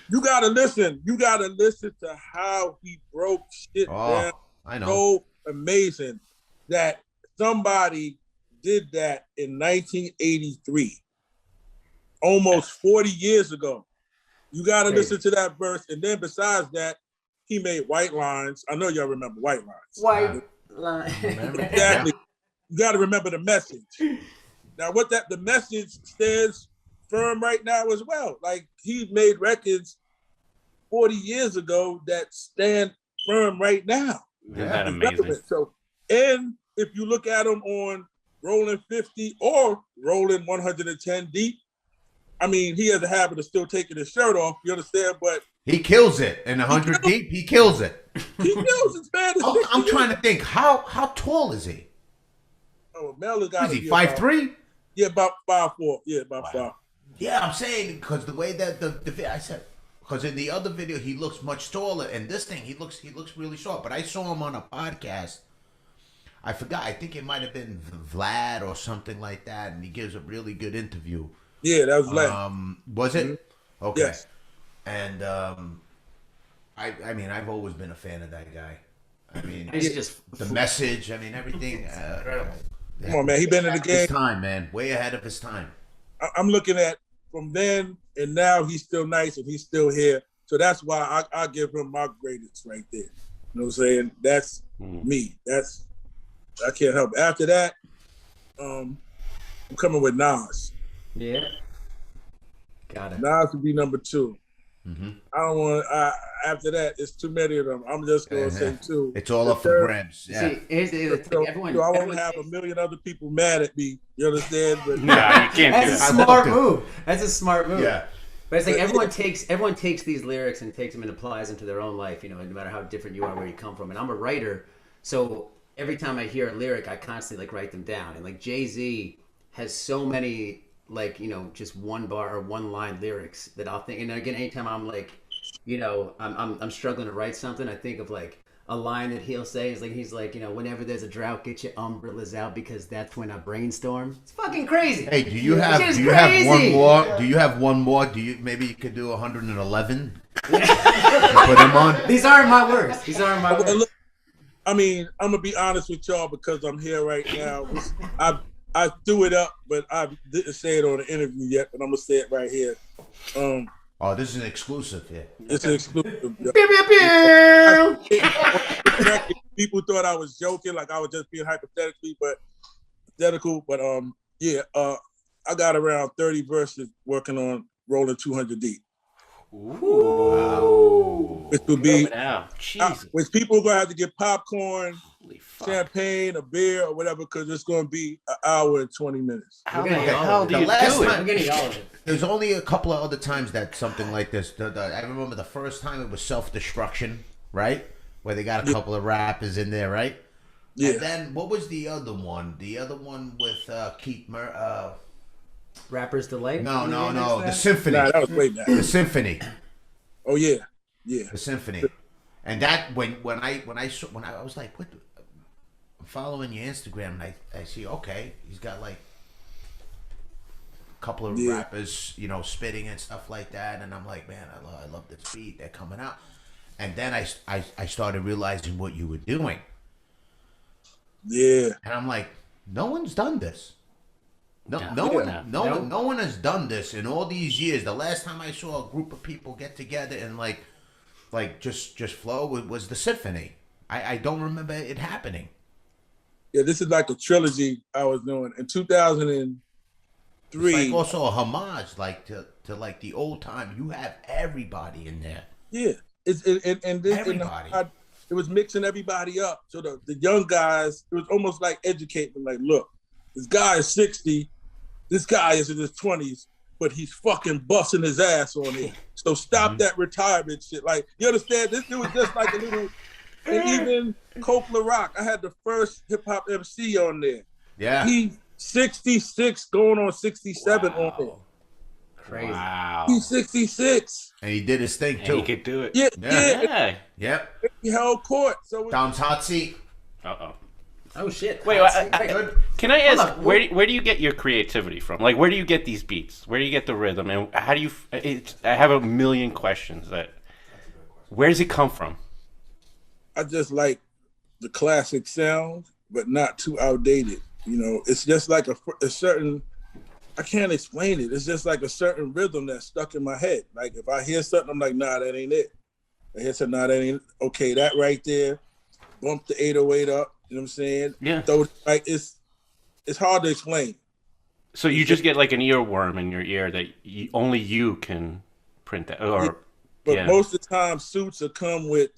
You gotta listen. You gotta listen to how he broke shit down. I know. So amazing that somebody did that in 1983, almost 40 years ago. You got to listen to that verse. And then besides that, he made White Lines. I know y'all remember White Lines. White Lines. Exactly. You got to remember the message. Now, the message stands firm right now as well. Like, he made records 40 years ago that stand firm right now. Isn't that amazing? So, and if you look at him on Rolling 50 or Rolling 110 Deep, I mean, he has a habit of still taking his shirt off. You understand? But he kills it in 100 deep. He kills it. he kills it, man. I'm trying to think. How tall is he? Oh, Mel has got Is to he be 5'3"? Yeah, about 5'4". Yeah, about 5. Yeah, I'm saying because the way that I said, because in the other video he looks much taller, and this thing he looks really short. But I saw him on a podcast. I forgot. I think it might have been Vlad or something like that, and he gives a really good interview. Yeah, that was Vlad. Was it? Mm-hmm. Okay. Yes. And I mean, I've always been a fan of that guy. I mean, He's just the message. I mean, everything. Come on, man. He been in the game. His time, man. Way ahead of his time. I'm looking at from then and now. He's still nice and he's still here. So that's why I give him my greatest right there. You know what I'm saying? That's me. I can't help it. After that, I'm coming with Nas. Yeah. Got it. Nas would be number 2. Mm-hmm. I don't want. After that, it's too many of them. I'm just gonna say 2. It's all up for grabs. Yeah. See, here's the other thing. Everyone, I everyone won't have takes- a million other people mad at me. You understand? But Nah, you can't do That's a that. smart move. That's a smart move. Yeah. But it's like everyone takes these lyrics and takes them and applies them to their own life. You know, no matter how different you are, where you come from. And I'm a writer, so every time I hear a lyric, I constantly like write them down. And like Jay-Z has so many like, you know, just one bar or one line lyrics that I'll think. And again, anytime I'm like, you know, I'm struggling to write something, I think of like a line that he'll say is like, he's like, you know, whenever there's a drought, get your umbrellas out because that's when I brainstorm. It's fucking crazy. Hey, do you have Shit is have one crazy. more? Do you have one more? Maybe you could do 111? Put him on. These aren't my words. These aren't my words. look, I mean, I'm gonna be honest with y'all because I'm here right now. I threw it up, but I didn't say it on the interview yet. But I'm gonna say it right here. Oh, this is an exclusive here. It's an exclusive. Pew, pew, pew. People thought I was joking, like I was just being hypothetical, but I got around 30 verses working on Rolling 200 Deep. Ooh. Which would be, Now, Jesus. which people are gonna have to get popcorn, Holy fuck. champagne, a beer, or whatever, because it's gonna be an hour and 20 minutes. How We're the getting all hell of do it. you The last do time- I'm it? getting all of it. There's only a couple of other times that something like this. I remember the first time it was Self-Destruction, right? Where they got a couple of rappers in there, right? Yeah. And then what was the other one? The other one with Keith Rapper's Delight? No. The The Symphony. Nah, that was way back. The Symphony. Oh yeah. The Symphony. And that when I was like, what? I'm following your Instagram, and I see, okay, he's got like a couple of rappers, you know, spitting and stuff like that, and I'm like, man, I love this beat. They're coming out, and then I started realizing what you were doing, Yeah. and I'm like, no one's done this. No No. one has done this in all these years. The last time I saw a group of people get together and like just flow was the Symphony. I don't remember it happening. Yeah, this is like a trilogy I was doing in 2003. It's like also a homage, like to like the old time. You have everybody in there. Yeah, Everybody. It was mixing everybody up. So the young guys, it was almost like educating them. Like, look, this guy is 60, this guy is in his 20s, but he's fucking busting his ass on it. So stop that retirement shit. Like, you understand? This was just like a little. And even Coppola Rock, I had the first hip hop MC on there. Yeah. He's 66, going on 67 on there. Crazy. Wow. He's 66. And he did his thing And too. he could do it. Yeah. Yeah. Yep. He held court. So Dom's hot seat. Uh-oh. Oh shit. Wait, can I ask, on, where do you get your creativity from? Like, where do you get these beats? Where do you get the rhythm? And how do you... I have a million questions. Where does it come from? I just like the classic sound, but not too outdated. You know, it's just like a certain, I can't explain it. It's just like a certain rhythm that's stuck in my head. Like if I hear something, I'm like, nah, that ain't it. I hear something, nah, that ain't, okay, that right there, bump the 808 up, you know what I'm saying? Yeah. So like it's hard to explain. So you just get like an earworm in your ear that only you can print that, or But most of the time, Suits will come with,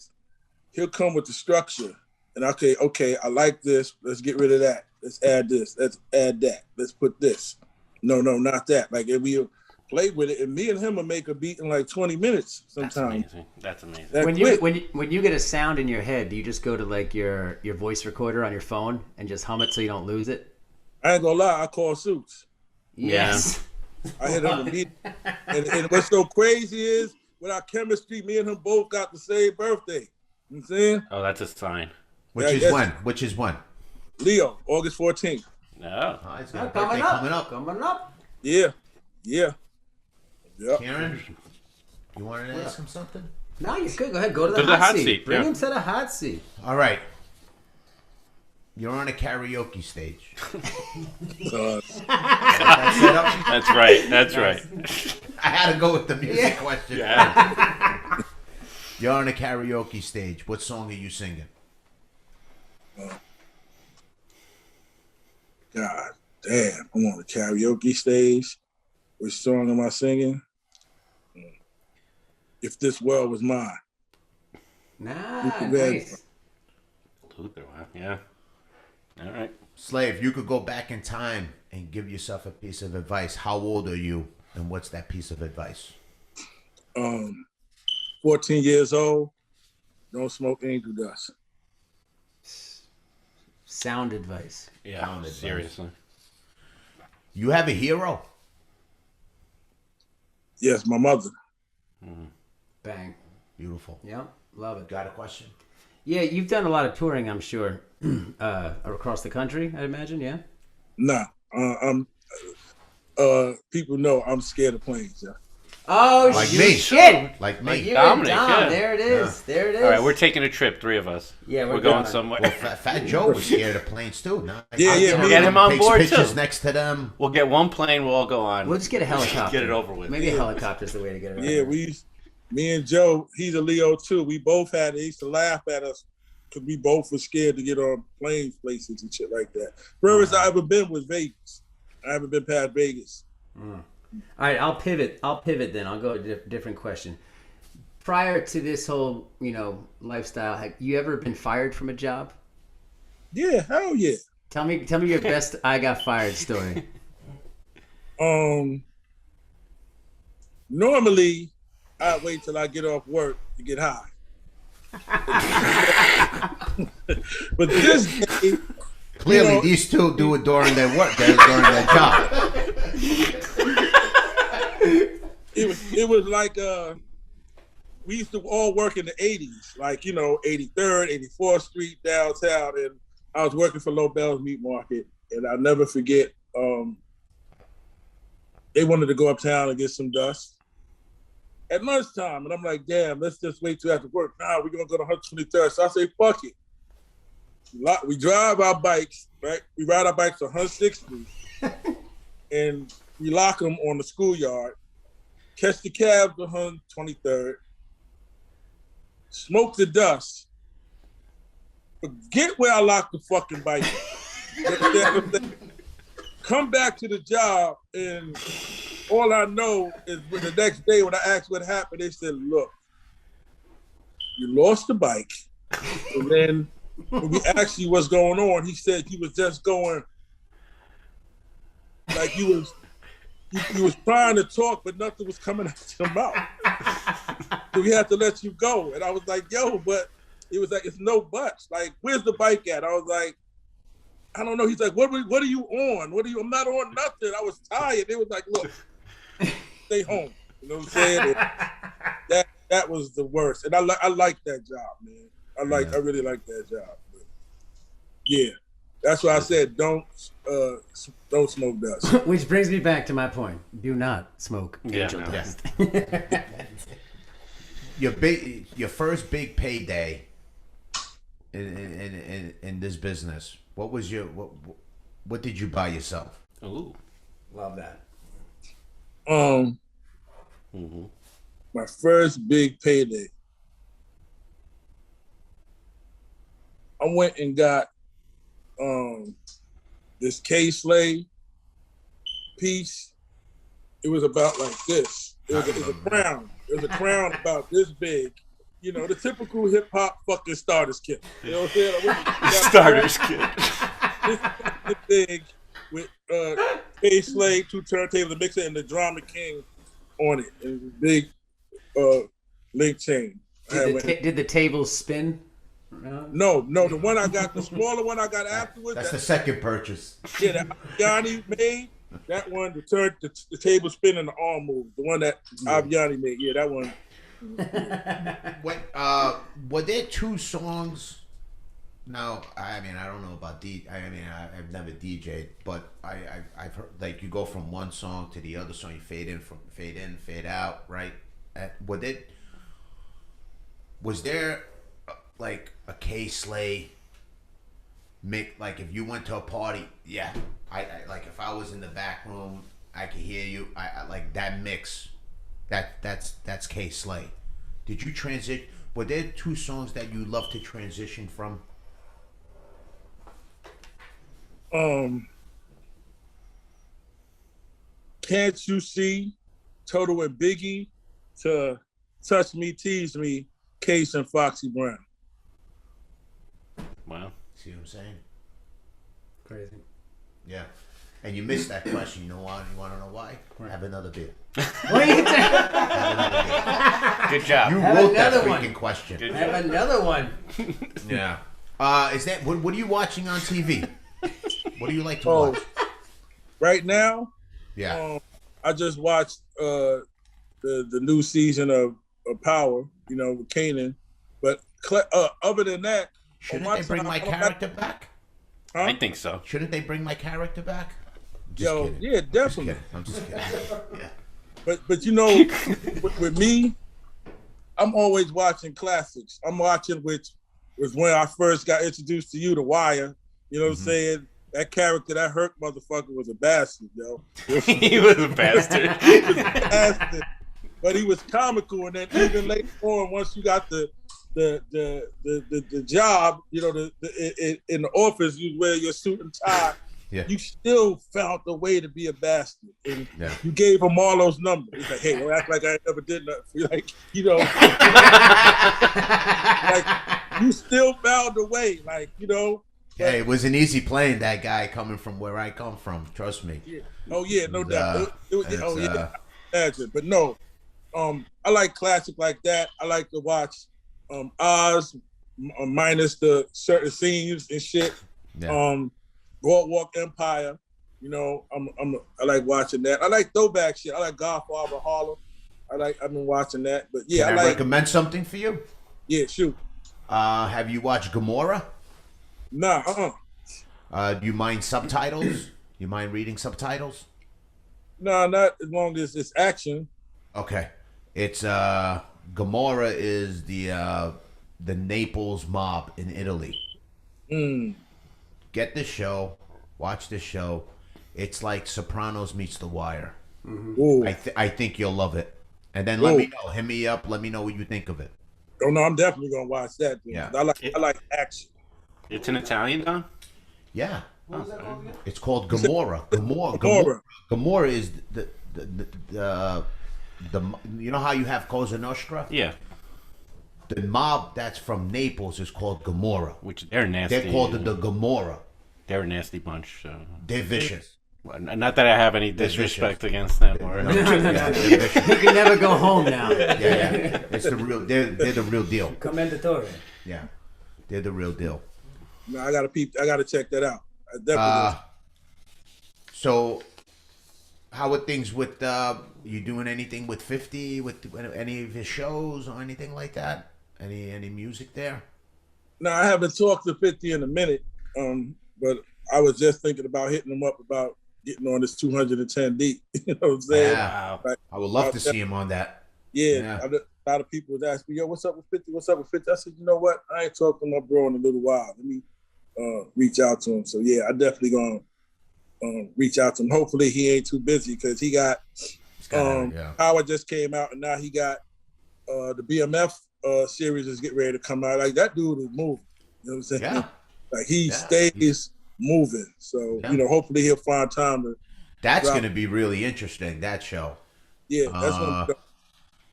he'll come with the structure. And okay, I like this. Let's get rid of that. Let's add this. Let's add that. Let's put this. No, not that. Like, if we play with it, and me and him will make a beat in like 20 minutes sometimes. That's amazing. When you get a sound in your head, do you just go to like your voice recorder on your phone and just hum it so you don't lose it? I ain't gonna lie, I call Suits. Yes. I hit him immediately. And what's so crazy is, with our chemistry, me and him both got the same birthday. You know what I'm saying? Oh, that's a sign. Which is when? Leo, August 14th. No. Oh, it's got a Coming birthday up. Coming up. Yeah. Karen, you wanted to ask him something? No, you could. Go ahead. Go to the hot seat. Bring him to the hot seat. All right. You're on a karaoke stage. That's right. That's right. I had to go with the music question. Yeah. You're on a karaoke stage. What song are you singing? God damn, I'm on the karaoke stage. Which song am I singing? If This World Was Mine. Nice. Luther, wow. Yeah. All right. Slave, you could go back in time and give yourself a piece of advice. How old are you, and what's that piece of advice? 14 years old. Don't smoke angel dust. Sound advice. Yeah. Sound advice. Seriously. You have a hero? Yes, my mother. Bang. Beautiful. Yep. Love it. Got a question? Yeah, you've done a lot of touring, I'm sure, across the country, I imagine, yeah? Nah, people know I'm scared of planes, yeah. Oh, Like me. Shit. Like me. You Dominic, and Dom. yeah. There it is. Yeah. There it is. All right, we're taking a trip, 3 of us. Yeah, we're going somewhere. Well, Fat Joe was scared of planes too. No? Yeah. We'll get him on Takes board pictures too. next to them. We'll get one plane. We'll all go on. We'll just get a helicopter. Get it over with. Maybe a helicopter's the way to get it over. Yeah, me and Joe, he's a Leo too. We both they used to laugh at us because we both were scared to get on planes, places and shit like that. Furthest I ever been was Vegas. I haven't been past Vegas. All right, I'll pivot then. I'll go to a different question. Prior to this whole, lifestyle, have you ever been fired from a job? Yeah, hell yeah. Tell me your best I got fired story. Normally, I wait till I get off work to get high. But this day, Clearly, these two do it during their work, during their job. It was like we used to all work in the 80s, like 83rd, 84th Street downtown, and I was working for Lobel's Meat Market, and I'll never forget. They wanted to go uptown and get some dust at lunchtime, and I'm like, damn, let's just wait till after work. Nah, we're gonna go to 123rd. So I say, fuck it. We drive our bikes, right? We ride our bikes to 106th Street, and we lock them on the schoolyard. Catch the cab to 123rd. Smoke the dust. Forget where I locked the fucking bike. Come back to the job, and all I know is when the next day when I asked what happened, they said, look, you lost the bike. And then when we asked you what's going on, he said he was just going like he was trying to talk, but nothing was coming out your mouth. So we had to let you go. And I was like, yo, but it was like, it's no buts. Like, where's the bike at? I was like, I don't know. He's like, what are you on? I'm not on nothing. I was tired. They was like, look, stay home. You know what I'm saying? That was the worst. And I like that job, man. I really like that job. But yeah. That's why I said don't smoke dust. Which brings me back to my point. Do not smoke angel dust. Your first big payday in this business. What was what did you buy yourself? Ooh. Love that. My first big payday. I went and got this K-Slay piece. It was about like this. It was a crown. It was a crown about this big, You know, the typical hip hop fucking starters kit. You know what I'm saying? Starters kit. This big with K Slade, 2 turntables, a mixer, and the Drama King on it, and big link chain. Did the tables spin? No, the one I got, the smaller one I got afterwards. That's the second purchase. Yeah, that Aviani made. That one, the table spin and the arm move. The one that Aviani made. Yeah, that one. Were there 2 songs? No, I mean I don't know about I've never DJ'd, but I've heard like you go from one song to the other song, you fade in, fade out, right? Was there like a K Slay make, like if you went to a party, yeah, I like if I was in the back room, I could hear you. I like that mix. That's K Slay. Did you transition? Were there 2 songs that you love to transition from? Can't You See, Toto and Biggie, to Touch Me, Tease Me, Case and Foxy Brown. Wow. See what I'm saying? Crazy. Yeah. And you missed that question. You know why? You want to know why? Have another beer. What are you doing? Have another beer. Good job. You Have wrote that another freaking one. question. Good Have another one. Yeah. Is that what are you watching on TV? What do you like to watch? Right now, Yeah. I just watched the new season of Power, you know, with Kanan. But other than that, Shouldn't they bring my character back? Huh? I think so. Shouldn't they bring my character back? Just Yo, kidding. yeah, definitely. I'm just kidding. Yeah. But you know, with me, I'm always watching classics. I'm watching, which was when I first got introduced to you, The Wire. You know what I'm saying? That character, that Herc motherfucker, was a bastard, yo. He was a bastard. He was a bastard. But he was comical, and then even later on, once you got the job, you know, in the office, you wear your suit and tie. Yeah. You still found a way to be a bastard, and Yeah. you gave him all those numbers. He's like, "Hey, don't act like I never did nothing for you." Like, you know, like you still found a way. Like, you know. Hey, it was an easy playing that guy coming from where I come from. Trust me. Yeah. Oh yeah, no doubt. it's, Imagine. But no, I like classic like that. I like to watch Oz minus the certain scenes and shit. Yeah. Boardwalk Empire. You know, I like watching that. I like throwback shit. I like Godfather Harlem. I've been watching that. But yeah, Can I I like. recommend something for you? Yeah, shoot. Have you watched Gomorrah? Nah. Do you mind subtitles? You mind reading subtitles? No, not as long as it's action. Okay. It's Gomorrah is the Naples mob in Italy. Get the show, watch the show. It's like Sopranos meets The Wire. Ooh. I think you'll love it. And then let me know. Hit me up. Let me know what you think of it. Oh no, I'm definitely gonna watch that. Dude. Yeah. I like action. It's in Italian, Don? Yeah. What was that called again? It's called Gomorrah. Gomorrah is the you know how you have Cosa Nostra? Yeah. The mob that's from Naples is called Gomorrah. Which they're nasty. They're called the Gomorrah. They're a nasty bunch. So. They're vicious. Well, not that I have any disrespect against them. Or No, they're vicious. You can never go home now. Yeah. It's the real. They're the real deal. Commendatore. Yeah, they're the real deal. No, I gotta check that out. I definitely. So, how are things with you doing anything with 50 with any of his shows or anything like that? Any music there? No, I haven't talked to 50 in a minute. But I was just thinking about hitting him up about getting on this 210 deep. You know what I'm saying? Yeah. Like, I would love to see him on that. Yeah. A lot of people would ask me, "Yo, what's up with 50? What's up with 50?" I said, "You know what? I ain't talked to my bro in a little while. Let me reach out to him." So yeah, I definitely gonna reach out to him. Hopefully he ain't too busy because he got Howard just came out, and now he got the BMF series is getting ready to come out. Like, that dude is moving. You know what I'm saying? Yeah. Like, he stays moving. So you know, hopefully he'll find time to. That's going to be really interesting. That show. Yeah, that's what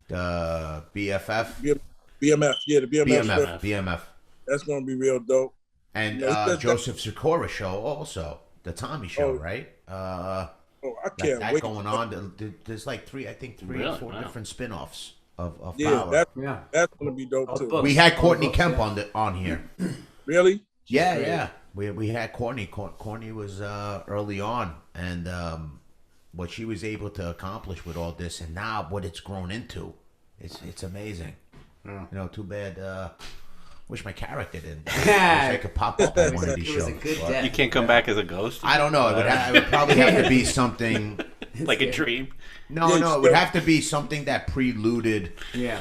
the BFF. BMF, yeah, the BMF. BMF, BMF, That's gonna be real dope. and Joseph Sikora show also, the Tommy show, right? I That can't wait. going on. There's like three Really? or four Wow. different spin-offs of Yeah, Power. that's gonna be dope too. books. We had Courtney Kemp on here. Really? Yeah. We had Courtney. Courtney was early on, and what she was able to accomplish with all this, and now what it's grown into, it's amazing. You know, too bad. Wish my character didn't. Wish I could pop up on one of these It was shows. a good but death. You can't come back as a ghost? I don't know. It would probably have to be something. Like a dream? No, it would have to be something that preluded Yeah.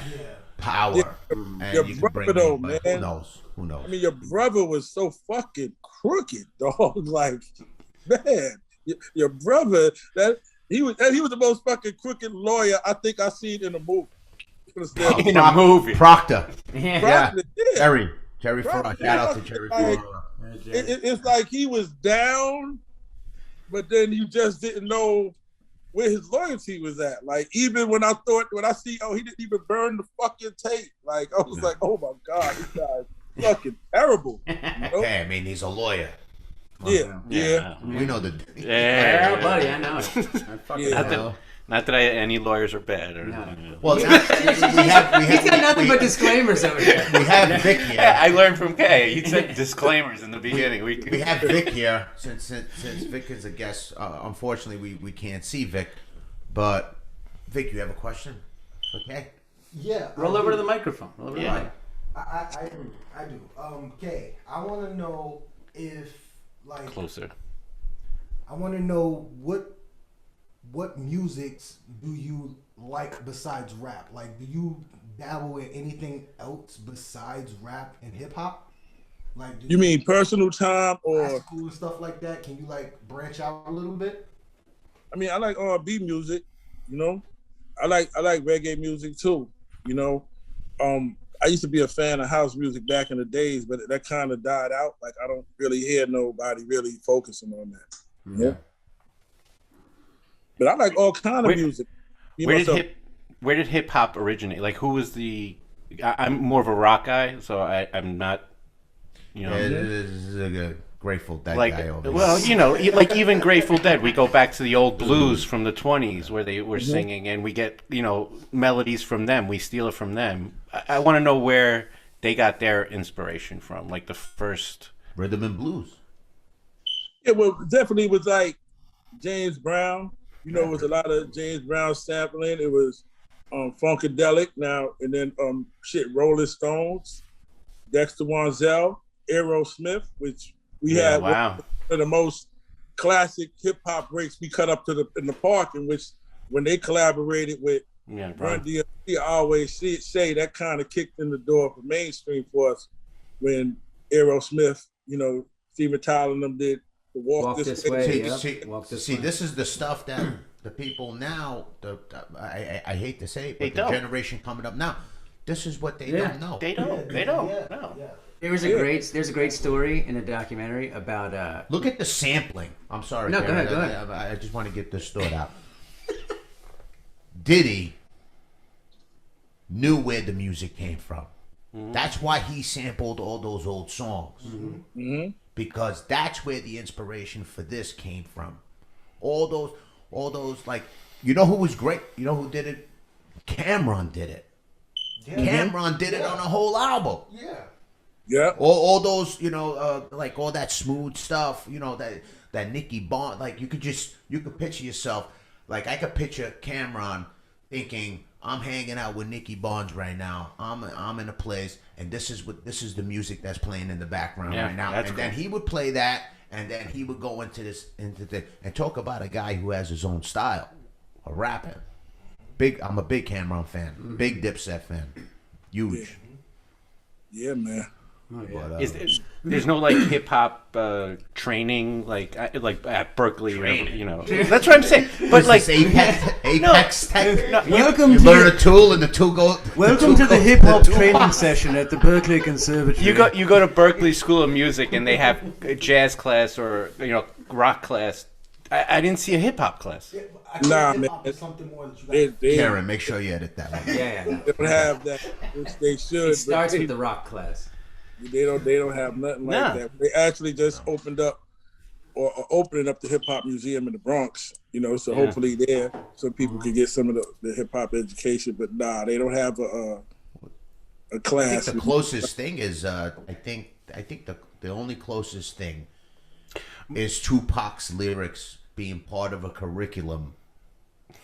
Power. Your And you could brother bring though, me, but man. Who knows? I mean, your brother was so fucking crooked, dog. Like, man, your brother he was the most fucking crooked lawyer I think I seen in a movie. In a movie. Proctor. Yeah. Yeah. Jerry Farrar. Shout out to Jerry Like, Farrar. It's like he was down, but then you just didn't know where his loyalty was at. Like, even when I see, he didn't even burn the fucking tape. Like, I was like, oh my God, this guy's fucking terrible. You know? Hey, I mean, he's a lawyer. Yeah. We know the. Yeah, buddy, I know. I fucking Yeah. know. Not that any lawyers are bad. Or, No. Well, He's got nothing but disclaimers over here. We have Vic here. Yeah, I learned from Kay. He said disclaimers in the beginning. We have Vic here since Vic is a guest. Unfortunately, we can't see Vic, but Vic, you have a question? Okay. Yeah. Roll over to the microphone. Roll over to the Yeah. mic. I do. Kay, I want to know if, like, Closer. I want to know what musics do you like besides rap? Like, do you dabble in anything else besides rap and hip hop? Like, do You mean personal time high or? school and stuff like that? Can you like branch out a little bit? I mean, I like R&B music. You know, I like reggae music too. You know, I used to be a fan of house music back in the days, but that kind of died out. Like, I don't really hear nobody really focusing on that. Yeah. But I like all kind of music. Where did hip hop originate? Like, who was the? I'm more of a rock guy, so I'm not. You know, Yeah, this is a good Grateful Dead like, guy over well, here. you know, like even Grateful Dead, we go back to the old blues from the 20s where they were singing, and we get, you know, melodies from them. We steal it from them. I want to know where they got their inspiration from, like the first Rhythm and blues. Yeah, well, definitely was like James Brown. You know, it was a lot of James Brown sampling. It was Funkadelic now, and then Rolling Stones, Dexter Wansell, Aerosmith, which we had one of the most classic hip hop breaks we cut up in the park, in which when they collaborated with Run DMC, I always say that kind of kicked in the door for mainstream for us when Aerosmith, you know, Steven Tyler and them did the Walk This Way. See, this is the stuff that the people now, I hate to say it, but the generation coming up now, this is what they don't know. They don't. No. Yeah. There's a great story in a documentary about Look at the sampling. I'm sorry. No, Gary, go ahead. I just want to get this thought out. Diddy knew where the music came from. That's why he sampled all those old songs. Because that's where the inspiration for this came from. All those like, you know who was great? You know who did it? Cameron did it. Yeah. Cameron did it on a whole album. Yeah. All those, you know, like all that smooth stuff, you know, that Nicky Bond, like you could picture yourself, like I could picture Cameron thinking, I'm hanging out with Nicky Bonds right now. I'm in a place, and this is the music that's playing in the background right now. And then he would play that, and then he would go into and talk about a guy who has his own style of rapping. I'm a big Cameron fan, big Dipset fan, huge. Yeah, man. But, There's no like hip hop training like at Berkeley, or, you know. That's what I'm saying. But like Apex Tech. Welcome You learn a tool, and the tool go. Welcome to the hip hop training session at the Berkeley Conservatory. you go to Berkeley School of Music, and they have a jazz class or, you know, rock class. I didn't see a hip hop class. I think Nah, hip hop man. is something more that you They, got. they, Karen, make sure you edit that one. Yeah, yeah. they don't have that, which they should. It starts but with the rock class. they don't have nothing like Nah. that. They actually just opened up or opening up the hip hop museum in the Bronx. So Yeah. hopefully there some people can get some of the hip hop education. But nah, they don't have a I think class. the closest thing is I think the only closest thing is Tupac's lyrics being part of a curriculum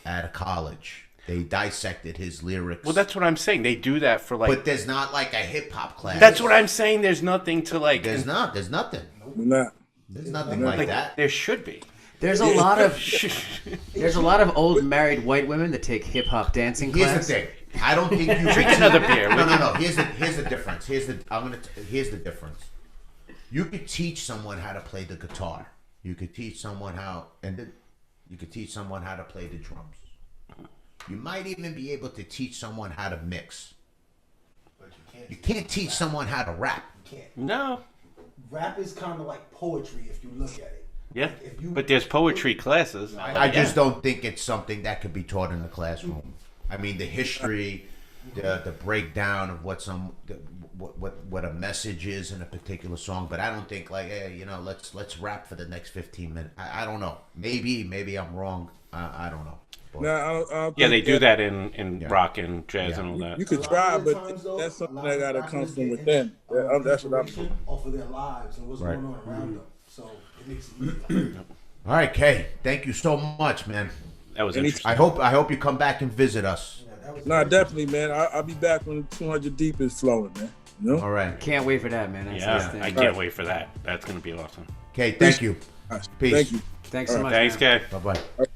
at a college. They dissected his lyrics. Well, that's what I'm saying. They do that for like. but there's not like a hip hop class. That's what I'm saying. There's nothing to like. There's nothing. Nah. There's nothing like Like that. there should be. There's a lot of old married white women that take hip hop dancing Here's class. the thing. I don't think you Drink could another teach- beer. No. Here's the difference. Here's the difference. You could teach someone how to play the guitar. You could teach someone you could teach someone how to play the drums. You might even be able to teach someone how to mix. But You can't teach someone how to rap. You can't. No. Rap is kind of like poetry if you look at it. Yeah. If you- But there's poetry classes. I just don't think it's something that could be taught in the classroom. I mean, the history, the breakdown of what a message is in a particular song, but I don't think like, hey, let's rap for the next 15 minutes. I don't know. Maybe I'm wrong. I don't know. But Nah, I don't Yeah, think they do that in Yeah. rock and jazz Yeah. and all that. You could A lot try, of the but times, though, that's a something lot that of gotta rappers come from get within. That's what I'm. inspiration off of their lives and what's Right. going on around them. So it makes it easier. all right, Kay. Thank you so much, man. That was Any- interesting. I hope you come back and visit us. Yeah, that was Nah, definitely, man. I'll be back when 200 Deep is flowing, man. All right. Can't wait for that, man. That's Yeah, the thing. I can't wait for that. That's gonna be awesome. Kay, thank you. All right. Peace. Thank you. Thanks so much. Thanks, man. Kay. Bye bye.